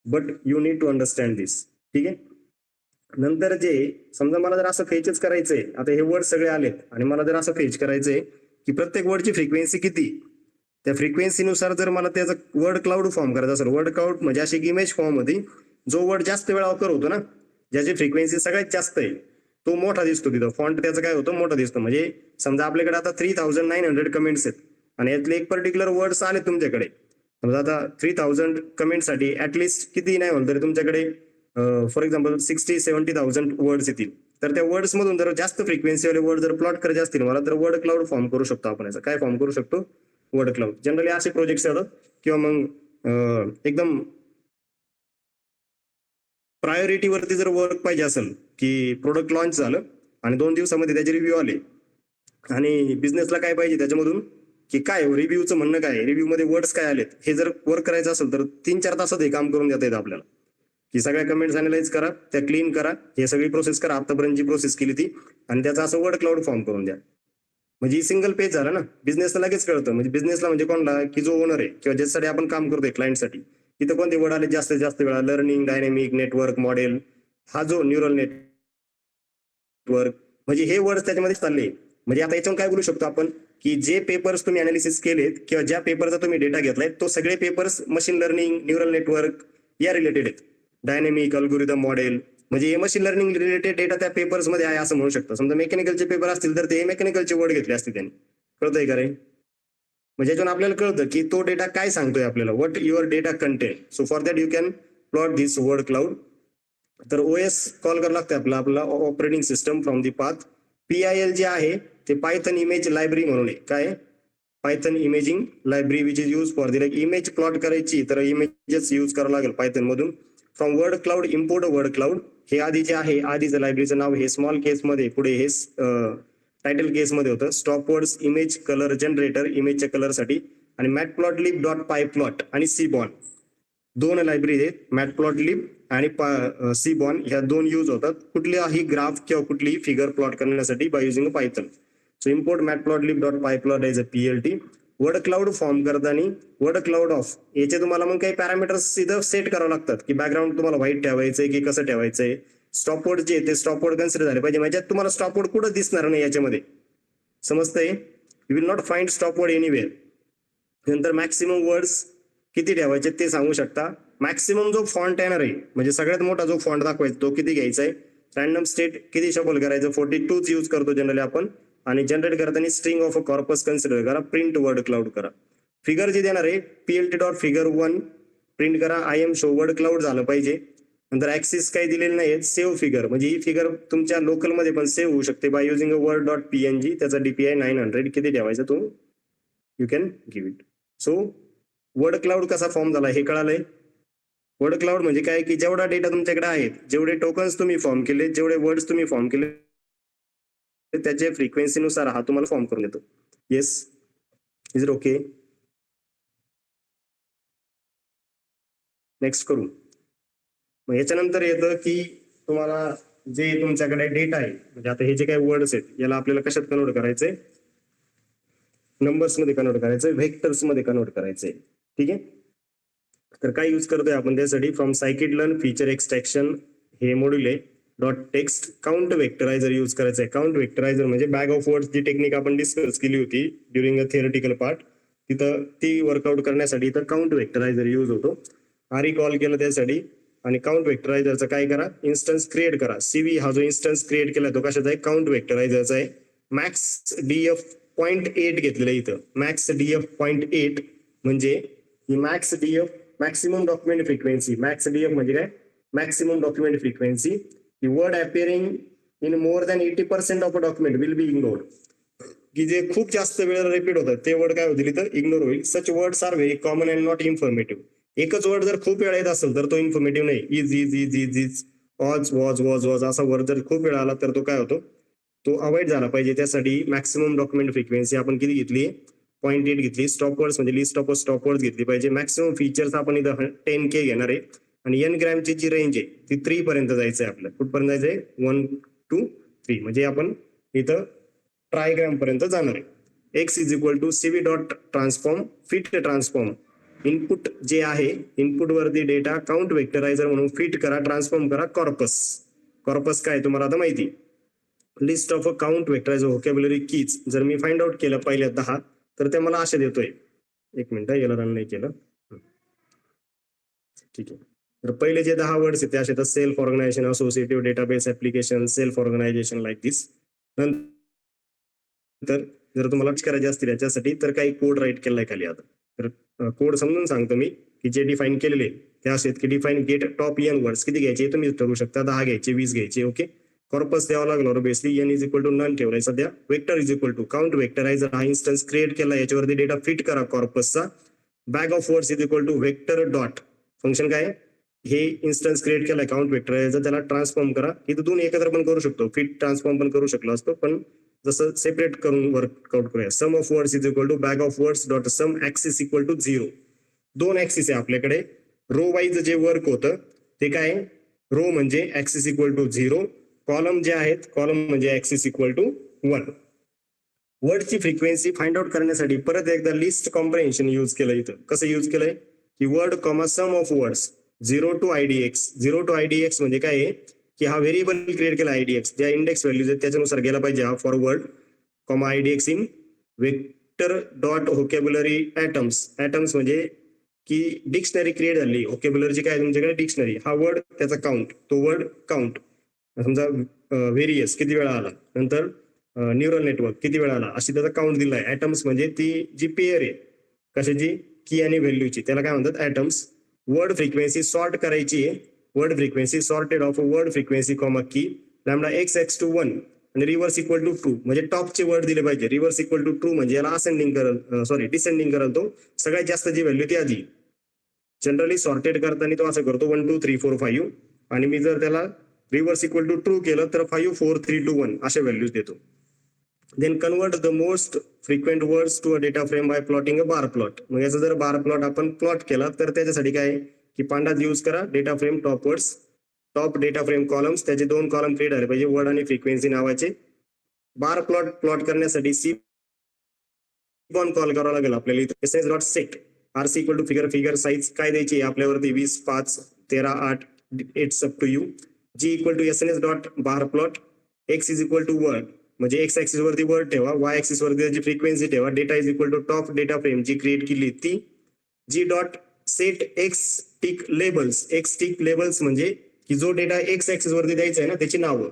but you need to understand this. ठीक आहे. नंतर जे समजा मला जर असं फेचच करायचंय, आता हे वर्ड सगळे आलेत आणि मला जर असं फेच करायचंय की प्रत्येक वर्डची फ्रिक्वेन्सी किती, त्या फ्रिक्वेन्सीनुसार जर मला त्याचा वर्ड क्लाउड फॉर्म करायचा असेल, वर्ड क्लाउड म्हणजे अशी इमेज फॉर्म होती, जो वर्ड जास्त वेळा ऑकर होतो ना, ज्याची फ्रिक्वेन्सी सगळ्यात जास्त आहे तो मोठा दिसतो तिथं, फॉन्ट त्याचा काय होतं, मोठा दिसतो. म्हणजे समजा आपल्याकडे आता 3900 कमेंट्स आहेत आणि यातले एक पर्टिक्युलर वर्ड्स आले तुमच्याकडे. समजा आता 3000 कमेंटसाठी ऍटलिस्ट किती नाही म्हणलं तरी तुमच्याकडे फॉर एक्झाम्पल 60-70,000 वर्ड्स येतील. तर त्या वर्ड्स मधून जर जास्त फ्रिक्वेन्सीवाले वर्ड जर प्लॉट करायचे असतील मला, तर वर्ड क्लाउड फॉर्म करू शकतो आपण. याचा काय फॉर्म करू शकतो, वर्ड क्लाउड. जनरली असे प्रोजेक्ट्स येतात. किंवा मग एकदम प्रायोरिटीवरती जर वर्क पाहिजे असेल की प्रोडक्ट लॉन्च झालं आणि 2 दिवसामध्ये त्याचे रिव्ह्यू आले आणि बिझनेसला काय पाहिजे त्याच्यामधून की काय रिव्ह्यूचं म्हणणं काय, रिव्ह्यू मध्ये वर्ड्स काय आलेत, हे जर वर्क करायचं असेल तर 3-4 तासात हे काम करून देता येतं आपल्याला. की सगळ्या कमेंट्स अनालाइज करा, त्या क्लीन करा, हे सगळी प्रोसेस करा, आतापर्यंत जी प्रोसेस केली ती, आणि त्याचा असं वर्ड क्लाउड फॉर्म करून द्या. म्हणजे सिंगल पेज झाला ना. बिझनेसला लगेच कळतं. म्हणजे बिझनेसला म्हणजे कोणला की जो ओनर आहे किंवा ज्यासाठी आपण काम करतोय क्लायंटसाठी, तिथं कोणते वर्ड आले जास्तीत जास्त वेळा, लर्निंग, डायनेमिक, नेटवर्क, मॉडेल, हा जो न्यूरल नेटवर्क, म्हणजे हे वर्ड त्याच्यामध्ये चालले. म्हणजे आता याच्यावर काय बोलू शकतो आपण की जे पेपर्स तुम्ही अनालिसिस केलेत किंवा ज्या पेपरचा तुम्ही डेटा घेतलाय तो सगळे papers machine learning, neural network या रिलेटेड आहेत. डायनेमिक, अल्गोरिदम, मॉडेल, म्हणजे हे मशीन लर्निंग रिलेटेड डेटा त्या पेपर्स मध्ये आहे असं म्हणू शकतो. समजा मेकॅनिकलचे पेपर असतील तर ते मेकॅनिकलचे वर्ड घेतले असते त्यांनी. कळतंय का रे? म्हणजे याच्यातून आपल्याला कळतं की तो डेटा काय सांगतोय आपल्याला, what your data content. So for that you can plot this word cloud. तर ओएस कॉल करावं लागतं आपला operating system from the path. PIL जे आहे ते पायथन इमेज लायब्ररी म्हणून आहे. काय, Python imaging library which is use for the image plot करायची तर इमेजेस यूज करावं लागेल पायथन मधून. From word cloud import word cloud. हे आधी जे आहे, आधीचं लायब्ररीचं नाव हे स्मॉल केस मध्ये, पुढे हे टायटल केस मध्ये होतं. स्टॉपवर्ड्स, इमेज कलर जनरेटर, इमेजच्या कलरसाठी, आणि मॅटप्लॉटलिब डॉट पायप्लॉट आणि सीबॉन, 2 लायब्ररी आहेत. मॅटप्लॉटलिब आणि सीबॉन ह्या 2 यूज होतात कुठल्याही ग्राफ किंवा कुठलीही फिगर प्लॉट करण्यासाठी by using Python. So import matplotlib dot pyplot as a PLT. Word cloud form करताना वर्ड क्लाउड ऑफ याचे तुम्हाला मग काही पॅरामीटर्स इथं सेट करावं लागतात की बॅकग्राऊंड तुम्हाला व्हाईट ठेवायचंय की कसं ठेवायचंय. स्टॉपवर्ड जे ते स्टॉपवर्ड कन्सिडर झाले पाहिजे, म्हणजे तुम्हाला स्टॉपवर्ड कुठं दिसणार नाही याच्यामध्ये. समजतंय? You will not find stopword anywhere. नंतर मॅक्सिमम वर्ड्स किती ठेवायचे ते सांगू शकता. मॅक्सिमम जो फॉन्ट येणार आहे म्हणजे सगळ्यात मोठा जो फॉन्ट दाखवायचा तो किती घ्यायचा आहे. रॅन्डम स्टेट किती शफल करायचं, 42 यूज करतो जनरली आपण. आणि जनरेट करताना string of a corpus consider करा. प्रिंट वर्ड क्लाउड करा. फिगर जे देणार आहे PLT डॉट फिगर 1 प्रिंट करा. IM शो वर्ड क्लाउड झालं पाहिजे. नंतर ऍक्सिस काही दिलेले नाहीत. सेव्ह फिगर, म्हणजे ही फिगर तुमच्या लोकल मध्ये पण सेव्ह होऊ शकते by using a word dot PNG. त्याचा DPI 900 किती ठेवायचा तो you can give it. So word cloud कसा फॉर्म झाला हे कळालंय. वर्ड क्लाउड म्हणजे काय की जेवढा डेटा तुमच्याकडे आहेत, जेवढे टोकन्स तुम्ही फॉर्म केले, जेवढे वर्ड्स तुम्ही फॉर्म केले, त्याच्या फ्रिक्वेन्सीनुसार हा तुम्हाला फॉर्म करून देतो. Yes, is it okay? Next करू. मग याच्यानंतर येतं की तुम्हाला जे तुमच्याकडे डेटा आहे, म्हणजे आता हे जे काही वर्ड्स आहेत याला आपल्याला कशात कन्वर्ट करायचंय, नंबर्स मध्ये कन्वर्ट करायचंय, व्हेक्टर्स मध्ये कन्वर्ट करायचंय. ठीक आहे. तर काय यूज करतोय आपण त्यासाठी, from scikit learn feature extraction हे मॉड्यूल आहे. Dot text count vectorizer use करायचं आहे. काउंट वेक्टरायझर म्हणजे बॅग ऑफ वर्ड्स जी टेक्निक आपण डिस्कस केली होती ड्युरिंग अ थिअरिटिकल पार्ट, तिथं ती वर्कआउट करण्यासाठी इथं काउंट वेक्टरायझर यूज होतो. आरी कॉल केलं त्यासाठी. आणि काउंट वेक्टरायझरचा काय करा, इन्स्टन्स क्रिएट करा. सीव्ही हा जो इन्स्टन्स क्रिएट केला तो कशाचा आहे, काउंट वेक्टरायझरचा आहे. मॅक्स डीएफ 0.8 घेतलेलं आहे इथं. मॅक्स डीएफ 0.8 म्हणजे ही max DF maximum document frequency. Max DF म्हणजे काय, मॅक्सिमम डॉक्युमेंट फ्रिक्वेन्सी. ही word appearing in more than 80% of a document will be ignored. की जे खूप जास्त वेळेला रिपीट होतात ते वर्ड काय होतील इथं, इग्नोर होईल. Such words are very common and not informative. एकच वर्ड जर खूप वेळा येत असेल तर तो इन्फॉर्मेटिव्ह नाही. Is is is is is was was was was असा वर्ड जर खूप वेळा आला तर तो काय होतो, तो अवॉइड झाला पाहिजे. त्यासाठी मॅक्सिमम डॉक्युमेंट फ्रिक्वेन्सी आपण किती घेतली, 0.8 घेतली. स्टॉप वर्ड्स म्हणजे लिस्ट ऑफ स्टॉप वर्ड्स घेतली पाहिजे. मॅक्सिमम फीचर्स आपण इथं 10K घेणार आहे. आणि एन ग्रॅमची जी रेंज आहे ती 3 पर्यंत जायचं आहे. आपल्याला कुठपर्यंत जायचंय, 1 to 3 म्हणजे आपण इथं ट्रायग्राम पर्यंत जाणार आहे. X is equal to CV dot transform fit transform. Input जे आहे, इनपुट वरती डेटा काउंट वेक्टरायझर म्हणून फिट करा, ट्रान्सफॉर्म करा कॉर्पस. कॉर्पस काय तुम्हाला आता माहिती, list of a count vectorizer vocabulary keys. जर मी फाइंड आउट केलं पहिल्या 10 तर ते मला असे देतोय. एक मिनिट, याला रन नाही केलं, ठीक आहे. तर पहिले जे 10 वर्ड्स आहेत ते असे, self organization, associative database application, self organization like this. नंतर जर तुम्हाला करायचे असतील याच्यासाठी तर काही कोड राईट केलाय खाली. आता तर कोड समजून सांगतो मी की जे डिफाईन केलेले ते असे आहेत की define get top n words. किती घ्यायचे तुम्ही ठरवू शकता, 10 घ्यायचे, 20 घ्यायचे. ओके, कॉर्पस द्यावा लागलो basically. N is equal to none ठेवलाय सध्या. Vector is equal to count vectorizer हा इन्स्टन्स क्रिएट केला, याच्यावरती डेटा फिट करा कॉर्पसचा. Bag of words is equal to vector dot function काय, हे इन्स्टन्स क्रिएट केलाय काउंट वेक्टरायझर, त्याला ट्रान्सफॉर्म करा. इथं दोन एकत्र पण करू शकतो, फिट ट्रान्सफॉर्म पण करू शकलो असतो, पण जसं सेपरेट करून वर्कआउट करूया. Sum of words is equal to bag of words dot sum axis equal to 0. 2 axis आहे आपल्याकडे. रो वाईज जे वर्क होतं ते काय, रो म्हणजे ऍक्सिस इक्वल टू 0, कॉलम जे आहेत कॉलम म्हणजे ऍक्सिस इक्वल टू 1. वर्डची फ्रिक्वेन्सी फाइंड आउट करण्यासाठी परत एकदा लिस्ट कॉम्प्रेन्शन यूज केलं. इथं कसं यूज केलंय की word comma sum of words 0 to IDX. 0 to IDX म्हणजे काय आहे की हा व्हेरिएबल क्रिएट केला IDX, ज्या इंडेक्स व्हॅल्यूज आहेत त्याच्यानुसार गेला पाहिजे हा forward comma IDX in vector dot vocabulary atoms. Atoms म्हणजे की डिक्शनरी क्रिएट झाली. व्होकॅब्युलरीची काय तुमच्याकडे डिक्शनरी, हा वर्ड त्याचा काउंट, तो वर्ड काउंट. समजा व्हेरियस किती वेळा आला, नंतर न्यूरल नेटवर्क किती वेळा आला, अशी त्याचा काउंट दिलाय. ऍटम्स म्हणजे ती जी पेअर आहे कशाची, की आणि व्हॅल्यूची, त्याला काय म्हणतात ऍटम्स. वर्ड फ्रिक्वेन्सी सॉर्ट करायची आहे. Word frequency sorted of word frequency comma की लॅम्बडा x to 1 आणि रिव्हर्स इक्वल टू 2 म्हणजे टॉपचे वर्ड दिले पाहिजे. रिव्हर्स इक्वल टू 2 म्हणजे याला असेंडिंग करल, सॉरी डिसेंडिंग करल. तो सगळ्यात जास्त जी व्हॅल्यू ती आधी. जनरली सॉर्टेड करताना तो असं करतो 1 2 3 4 5, आणि मी जर त्याला रिव्हर्स इक्वल टू ट्रू केलं तर 5 4 3 2 1 अशा व्हॅल्यूज देतो. Then convert the most frequent words to a data frame by plotting a bar plot. मग याचा जर बार प्लॉट आपण प्लॉट केला तर त्याच्यासाठी काय की पांडाच यूज करा. Data frame top words, top data frame columns, त्याचे 2 कॉलम क्रिएट झाले पाहिजे वर्ड आणि फ्रिक्वेन्सी नावाचे. बार प्लॉट करण्यासाठी सी कॉल करावा लागेल आपल्याला. इथे SS dot set RC equal to figure size काय द्यायची आपल्यावरती 20 5 13 8 it's up to you. G equal to SNS dot bar plot. X is equal to word म्हणजे एक्स ऍक्सिस वरती वर्ड ठेवा, वाय ऍक्सिस वरती त्याची फ्रिक्वेन्सी ठेवा. Data is equal to top data frame जी क्रिएट केली ती. G dot set x tick labels. X tick labels म्हणजे की जो डेटा एक्स ऍक्सिस वरती द्यायचा आहे ना त्याची नावं,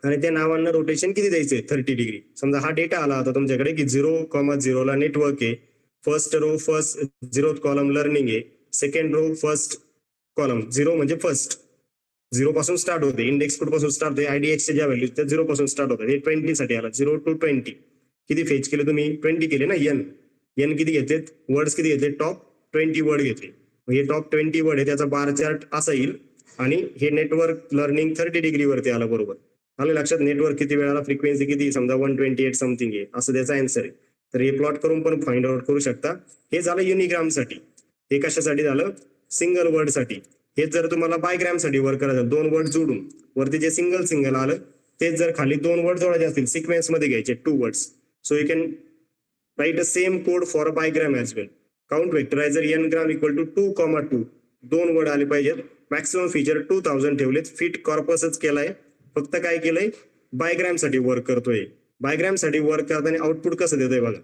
आणि त्या नावांना रोटेशन किती द्यायचंय 30 डिग्री. समजा हा डेटा आला होता तुमच्याकडे की 0,0 ला नेटवर्क आहे, first row first 0th column learning आहे, सेकंड रो फर्स्ट कॉलम 0 म्हणजे फर्स्ट 0 पासून स्टार्ट होते. इंडेक्स कुठपासून स्टार्ट होते, IDX ज्या व्हॅल्यूज त्या 0 पासून स्टार्ट होतात. हे 20 साठी आला. 0 to 20 किती फेच केले तुम्ही, 20 केले ना. एन किती घेतले वर्ड्स, किती घेतले टॉप 20 वर्ड घेतले. हे टॉप 20 वर्ड आहे त्याचा बार चार्ट असा येईल. आणि हे नेटवर्क लर्निंग 30 डिग्री वरती आलं. बरोबर आलं लक्षात. नेटवर्क किती वेळाला, फ्रिक्वेन्सी किती, समजा 128 समथिंग आहे असं त्याचा आन्सर आहे. तर हे प्लॉट करून पण फाइंड आउट करू शकता. हे झालं युनिग्राम साठी. हे कशासाठी झालं, सिंगल वर्ड साठी. हे जर तुम्हाला बायग्राम साठी वर्क करायचं, 2 वर्ड जोडून वरती जे सिंगल आलं तेच जर खाली 2 वर्ड जोडायचे असतील सिक्वेन्स मध्ये घ्यायचे 2 words. So you can write a same code for a bigram as well. Count vectorizer n gram equal to 2,2 2 word आले पाहिजेत. मॅक्सिमम फीचर 2000 ठेवलेत. फिट कॉर्पसच केलाय, फक्त काय केलंय बायग्राम साठी वर्क करतोय. बायग्राम साठी वर्क करताना आउटपुट कसं देतोय बघा,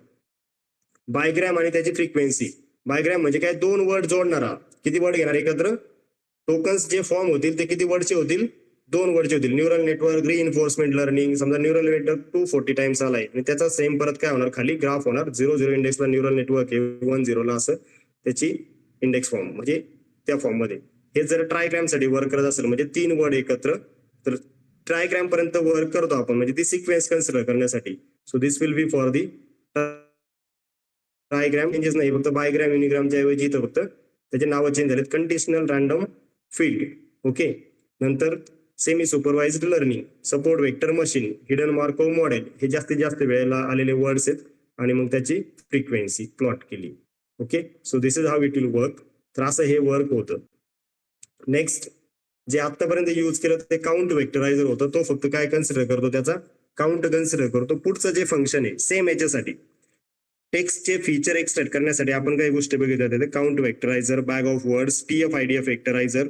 बायग्राम आणि त्याची फ्रिक्वेन्सी. बायग्राम म्हणजे काय, दोन वर्ड जोडणारा. किती वर्ड घेणार एकत्र, टोकन्स जे फॉर्म होतील ते किती वर्डचे होतील, 2 वर्डचे होतील. न्यूरल नेटवर्क रिइन्फोर्समेंट लर्निंग, समजा न्यूरल नेटवर्क 240 टाइम्स आलाय आणि त्याचा सेम परत काय होणार, खाली ग्राफ होणार. 0 इंडेक्सला न्यूरल नेटवर्क आहे, 1 ला असं त्याची इंडेक्स फॉर्म म्हणजे त्या फॉर्म मध्ये. हे जर ट्रायग्राम साठी वर्क करत असेल म्हणजे 3 वर्ड एकत्र, तर ट्रायग्राम पर्यंत वर्क करतो आपण, म्हणजे ती सिक्वेन्स कन्सिडर करण्यासाठी. So this will be for the trigram. Changes नाही, फक्त बायग्राम युनिग्रामच्या ऐवजी इथं फक्त त्याचे नाव चेंज झालेत. Conditional random field, okay. नंतर semi supervised learning, support vector machine, hidden Markov model, हे जास्तीत जास्त वेळेला आलेले वर्ड्स आहेत आणि मग त्याची फ्रिक्वेन्सी प्लॉट केली. Okay, so this is how it will work. तर असं हे वर्क होतं. नेक्स्ट जे आतापर्यंत यूज केलं ते काउंट वेक्टरायझर होतं. तो फक्त काय कन्सिडर करतो, त्याचा काउंट कन्सिडर करतो. पुढचं जे फंक्शन आहे सेम याच्यासाठी, टेक्स्टचे फीचर एक्सट्रॅक्ट करण्यासाठी आपण काही गोष्टी बघितल्या. Count vectorizer, bag of words, TF-IDF vectorizer,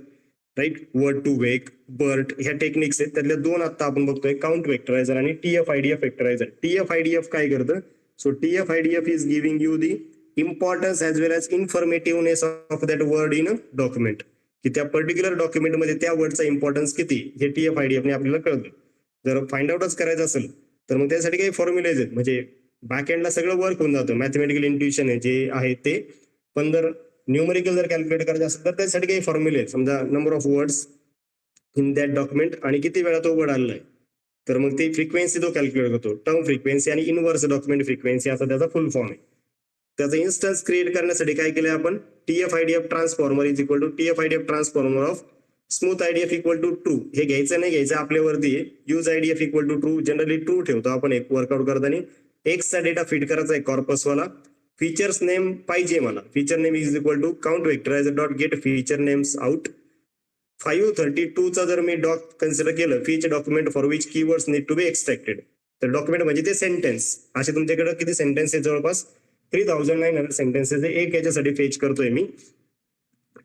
right, word to vec, BERT, ह्या टेक्निक्स आहेत. त्यातल्या 2 आता आपण बघतोय, काउंट वेक्टरायझर आणि TF-IDF वेक्टरायझर. TF-IDF काय करतं, so TF-IDF is giving you the importance as well as informativeness of that word in a document, की त्या पर्टिक्युलर डॉक्युमेंटमध्ये त्या वर्डचा इम्पॉर्टन्स किती हे TF-IDF ने आपल्याला कळतं. जर फाइंड आउटच करायचं असेल तर मग त्यासाठी काही फॉर्म्युलेज आहेत, म्हणजे बॅक एंडला सगळं वर्क होऊन जातं. मॅथमॅटिकल इंट्युशन आहे जे आहे ते, पण जर न्यूमरिकल जर कॅल्क्युलेट करायचं असेल तर त्यासाठी काही फॉर्म्युले आहेत. समजा number of words in that document आणि किती वेळा तो वर्ड आलाय, तर मग ती फ्रिक्वेन्सी तो कॅल्क्युलेट करतो. टर्म फ्रिक्वेन्सी आणि इनव्हर्स डॉक्युमेंट फ्रिक्वेन्सी असा त्याचा फुल फॉर्म आहे. त्याचा इन्स्टन्स क्रिएट करण्यासाठी काय केलंय आपण, TF-IDF transformer is equal to TF-IDF transformer of smooth IDF equal to true. हे घ्यायचं नाही घ्यायचं आपल्यावरती आहे. Use IDF equal to true, generally true ठेवतो आपण एक वर्कआउट करताना. एक्सचा डेटा फीड करायचा आहे कॉर्पसवाला. फीचर्स नेम पाहिजे मला, feature name is equal to count vectorizer dot get feature names out. 532 चा जर मी डॉक कन्सिडर केलं, each document for which keywords need to be extracted, तर डॉक्युमेंट म्हणजे ते सेंटेन्स. असे तुमच्याकडे किती सेंटेन्स आहे, जवळपास 3900 सेंटेन्सेस आहे. एक याच्यासाठी फेच करतोय मी.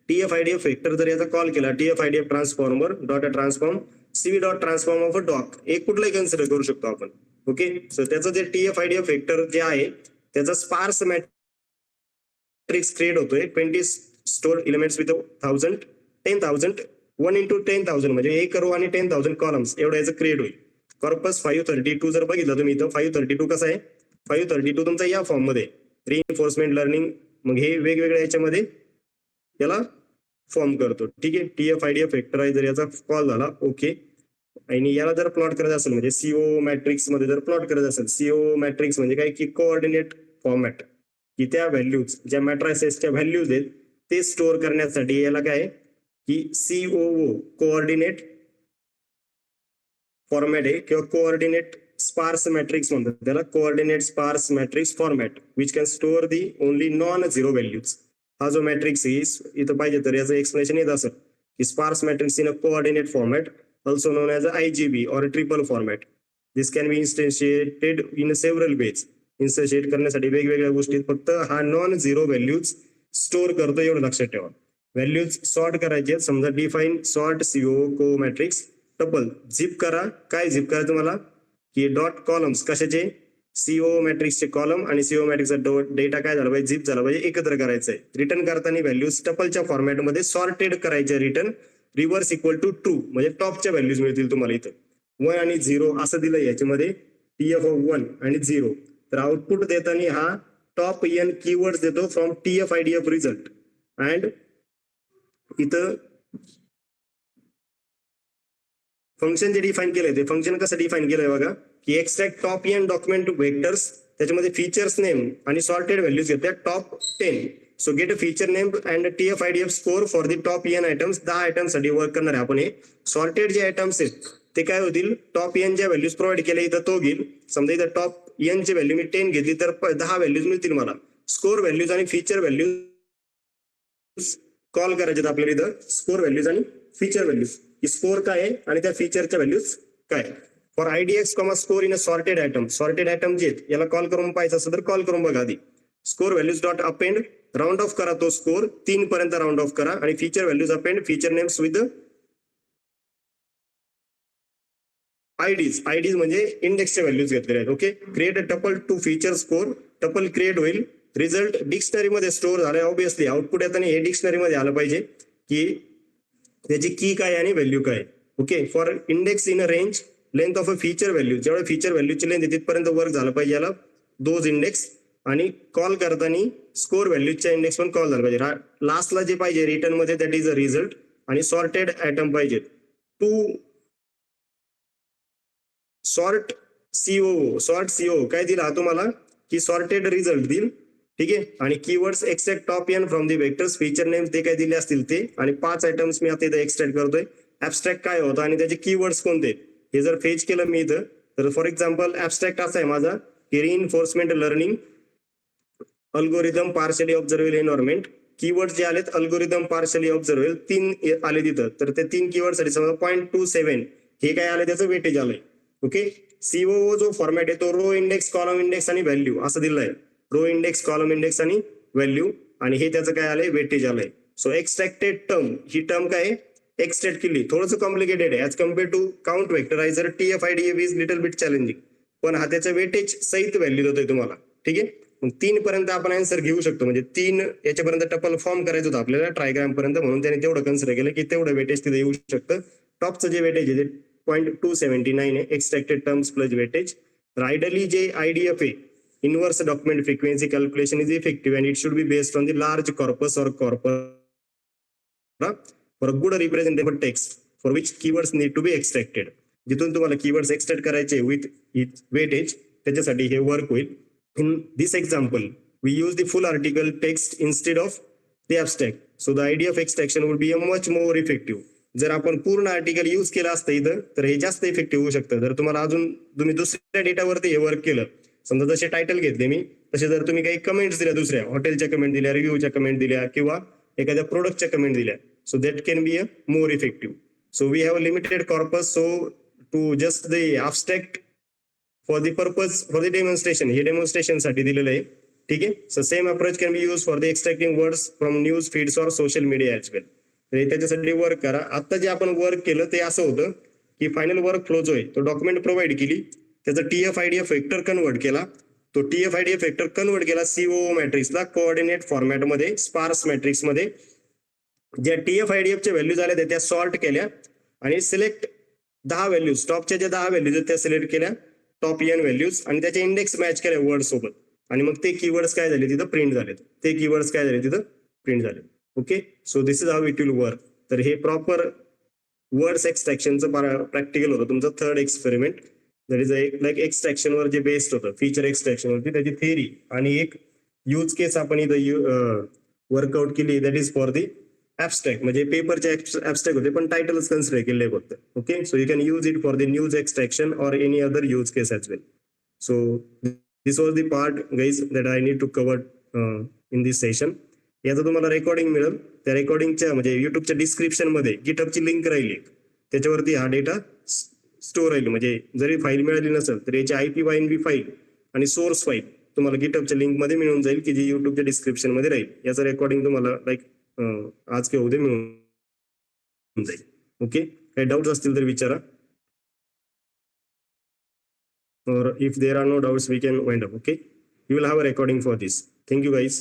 TF-IDF वेक्टर जर याचा कॉल केला, TF-IDF transformer dot transform CV dot transform of a doc, एक कुठलाही कन्सिडर करू शकतो आपण. ओके, सो त्याचं जे TF-IDF वेक्टर जे आहे त्याचा स्पार्स मॅट्रिक्स क्रिएट होतोय. 20 स्टोर्ड एलिमेंट्स विथ 1000 10,000 1 into 10,000 म्हणजे 1 रो आणि 10,000 कॉलम्स एवढं याचं क्रिएट होईल. कॉर्पस 532 जर बघितलं तुम्ही इथं, 532 कसं आहे, 532 तुमचा या फॉर्म मध्ये रिइन्फोर्समेंट लर्निंग, मग हे वेगवेगळ्या याच्यामध्ये याला फॉर्म करतो. ठीक आहे, TF-IDF वेक्टरायझर याचा कॉल झाला. ओके, आणि याला जर प्लॉट करायचं असेल म्हणजे CO मॅट्रिक्स मध्ये जर प्लॉट करायचं असेल, CO मॅट्रिक्स म्हणजे काय की कोऑर्डिनेट फॉर्मॅट, की त्या व्हॅल्यूज ज्या मॅट्रायसेसच्या व्हॅल्यूज आहेत ते स्टोअर करण्यासाठी याला काय की COO कोऑर्डिनेट फॉर्मॅट आहे, किंवा कोऑर्डिनेट स्पार्स मॅट्रिक्स म्हणतात त्याला, coordinate sparse matrix format which can store the only non zero values. हा जो मॅट्रिक्स इथं पाहिजे तर याचं एक्सप्लेनेशन येत असेल की sparse matrix in a coordinate format also known as a IGB or a triple format. This can be instantiated in several ways. Instantiate करण्यासाठी वेगवेगळ्या गोष्टी, फक्त हा नॉन झिरो व्हॅल्यूज स्टोअर करतो एवढं लक्षात ठेवा. व्हॅल्यूज सॉर्ट करायचे, समजा डिफाईन सॉर्ट CO को मॅट्रिक्स टपल, झिप करा. काय झिप करायचं मला की डॉट कॉलम्स, कशाचे, CO मॅट्रिक्सचे कॉलम आणि CO मॅट्रिक्सचा डेटा काय झाला पाहिजे, झिप झाला पाहिजे, एकत्र करायचंय. रिटर्न करताना व्हॅल्यूज टपलच्या फॉर्मॅटमध्ये सॉर्टेड करायचे. Return reverse equal to true म्हणजे टॉपच्या व्हॅल्यूज मिळतील तुम्हाला. इथं 1 आणि 0 असं दिलंय याच्यामध्ये, TF-1 आणि 0. तर आउटपुट देताना हा टॉप n कीवर्ड्स देतो फ्रॉम TF-IDF रिझल्ट. अँड इथं फंक्शन जे डिफाईन केलंय ते फंक्शन कसं डिफाईन केलंय बघा, की extract top n document vectors, त्याच्यामध्ये फीचर्स नेम आणि सॉर्टेड व्हॅल्यूज घेतात top 10. So get a feature name and TF-IDF score for the top n items. 10 items साठी वर्क करणार आहे आपण. हे सॉर्टेड जे आयटम्स आहेत ते काय होतील, टॉप n ज्या व्हॅल्यूज प्रोव्हाइड केल्या इथं तो घेईल. समजा इथं टॉप n ची व्हॅल्यू मी 10 घेतली तर 10 व्हॅल्यूज मिळतील मला. स्कोर व्हॅल्यूज आणि फीचर व्हॅल्यूज कॉल करायचे आपल्याला इथं, स्कोर व्हॅल्यूज आणि फीचर व्हॅल्यूज. स्कोर काय आहे आणि त्या फीचरच्या व्हॅल्यूज काय. For IDX, score in a sorted item. Sorted item जे याला कॉल करून पाहायचं असं तर कॉल करून बघा आधी. Score values dot append round off करा तो स्कोर 3 पर्यंत राऊंड ऑफ करा आणि feature values append feature names with IDs म्हणजे इंडेक्सचे व्हॅल्यूज घेतलेले आहेत. Okay, create a tuple to feature score. Tuple create होईल, रिझल्ट डिक्शनरी मध्ये स्टोअर झालाय. ऑब्विसली आउटपुट येताना हे डिक्शनरी मध्ये आलं पाहिजे की त्याची की काय आणि व्हॅल्यू काय. Okay, for index in a range length of a feature value, जेवढे फीचर व्हॅल्यूची लेंथ तिथपर्यंत वर्क झालं पाहिजे याला दोज इंडेक्स. आणि कॉल करताना स्कोर व्हॅल्यूच्या इंडेक्स पण कॉल झाला पाहिजे. लास्टला जे पाहिजे रिटर्न मध्ये दॅट इज अ रिझल्ट आणि सॉर्टेड आयटम पाहिजे. टू सॉर्ट सीओ काय दिला तुम्हाला की सॉर्टेड रिझल्ट देईल. ठीक आहे, आणि keywords extract top n from the vectors. Feature names ते काय दिले असतील ते, आणि 5 आयटम्स मी आता इथे एक्सट्रॅक्ट करतोय. ऍबस्ट्रॅक्ट काय होतं आणि त्याचे कीवर्ड्स कोणते हे जर फेच केलं मी इथं, तर फॉर एक्झाम्पल ऍबस्ट्रॅक्ट असा आहे माझा की reinforcement learning algorithm partially observable environment. Keyword जे आलेत अल्गोरिदम पार्शली ऑब्झर्वेबल 3 आले तिथं, तर ते 3 कीवर्ड साठी समजा 0.27 हे काय आलं त्याचं वेटेज आलंय. ओके, सीओ जो फॉर्मॅट आहे तो रो इंडेक्स, कॉलम इंडेक्स आणि व्हॅल्यू असं दिलंय. रो इंडेक्स, कॉलम इंडेक्स आणि व्हॅल्यू, आणि हे त्याचं काय आलंय वेटेज आलंय. सो एक्सट्रॅक्टेड टर्म, ही टर्म काय एक्सट्रॅक्ट केली, थोडंसं कॉम्प्लिकेटेड आहे as compare to count vectorizer. TF-IDF is little bit challenging, पण हा त्याच्या वेटेज सहित व्हॅल्यू देतोय तुम्हाला. ठीक आहे, मग 3 पर्यंत आपण आन्सर घेऊ शकतो, म्हणजे 3 याच्यापर्यंत टपल फॉर्म करायचं होतं आपल्याला ट्रायग्राम पर्यंत, म्हणून त्याने तेवढं कन्सिडर केलं की तेवढं वेटेज तिथे येऊ शकतं. टॉपचं जे वेटेज आहे ते 0.279 आहे extracted terms plus weightage. Ideally जे IDF आहे inverse document frequency calculation is effective and it should be based on the large corpus or corpus for good representable text for which keywords need to be extracted. जिथून तुम्हाला keywords extract करायचे with weightage, त्याच्यासाठी हे work होईल. In this example, we use the full article text instead of the abstract. So the idea of extraction would be a much more effective. जर आपण पूर्ण article use केलं असतं इथं तर हे जास्त इफेक्टिव्ह होऊ शकतं. जर तुम्हाला अजून तुम्ही दुसऱ्या डेटावरती हे वर्क केलं, समजा जसे टायटल घेतले मी तसे, जर तुम्ही काही कमेंट्स दिल्या, दुसऱ्या हॉटेलच्या कमेंट दिल्या, रिव्ह्यूच्या कमेंट दिल्या किंवा एखाद्या प्रोडक्टच्या कमेंट दिल्या, so that can be a more effective. So we have a limited corpus, so to just the abstract for the purpose for the demonstration, हे डेमॉन्स्ट्रेशन साठी दिलेलं आहे. ठीक आहे, so same approach can be use for the extracting words from news feeds or social media as well. त्याच्यासाठी work करा. आता जे आपण वर्क केलं ते असं होतं की फायनल वर्क फ्लो जो आहे तो डॉक्युमेंट प्रोव्हाइड केली, त्याचा TF-IDF वेक्टर कन्वर्ट केला, तो TF-IDF वेक्टर कन्वर्ट केला COO मॅट्रिक्सला कोऑर्डिनेट फॉर्मॅटमध्ये, स्पार्स मॅट्रिक्स मध्ये. ज्या TF-IDF च्या व्हॅल्यूज आल्या त्या सॉर्ट केल्या आणि सिलेक्ट 10 व्हॅल्यूज, टॉपच्या ज्या 10 व्हॅल्यूज त्या सिलेक्ट केल्या, टॉप एन व्हॅल्यूज, आणि त्याचे इंडेक्स मॅच केले वर्ड सोबत, आणि मग ते कीवर्ड्स काय झाले तिथं प्रिंट झालेत. ते कीवर्ड्स काय झाले तिथं प्रिंट झाले. Okay, so this is how it will work. तर हे प्रॉपर वर्ड्स एक्सट्रॅक्शनचं प्रॅक्टिकल होतं तुमचं third experiment. That is like एक्सट्रॅक्शनवर जे बेस्ड होतं, फीचर एक्सट्रॅक्शनवरती त्याची थेअरी आणि एक यूज केस आपण इथं वर्कआउट केली, that is for the abstract. म्हणजे पेपरचे ऍबस्ट्रॅक्ट होते पण टायटलच कन्सिडर केले फक्त. Okay, so you can use it for the news extraction or any other use case as well. So this was the part guys that I need to cover in this session. याचं तुम्हाला recording मिळेल, त्या रेकॉर्डिंगच्या म्हणजे युट्यूबच्या description मध्ये गिटहबची link राहिली, त्याच्यावरती हा डेटा स्टोर राहील. म्हणजे जरी फाईल मिळाली नसेल तर याची IPYNB फाईल आणि सोर्स फाईल तुम्हाला गिटहबच्या लिंक मध्ये मिळून जाईल, की जी युट्यूबच्या डिस्क्रिप्शन मध्ये राहील. याचं रेकॉर्डिंग तुम्हाला लाईक आज किंवा उद्या मिळून जाईल. ओके, काही डाऊट्स असतील तर विचारा. Or if there are no doubts, we can wind up. Okay, you will have a recording for this. Thank you guys.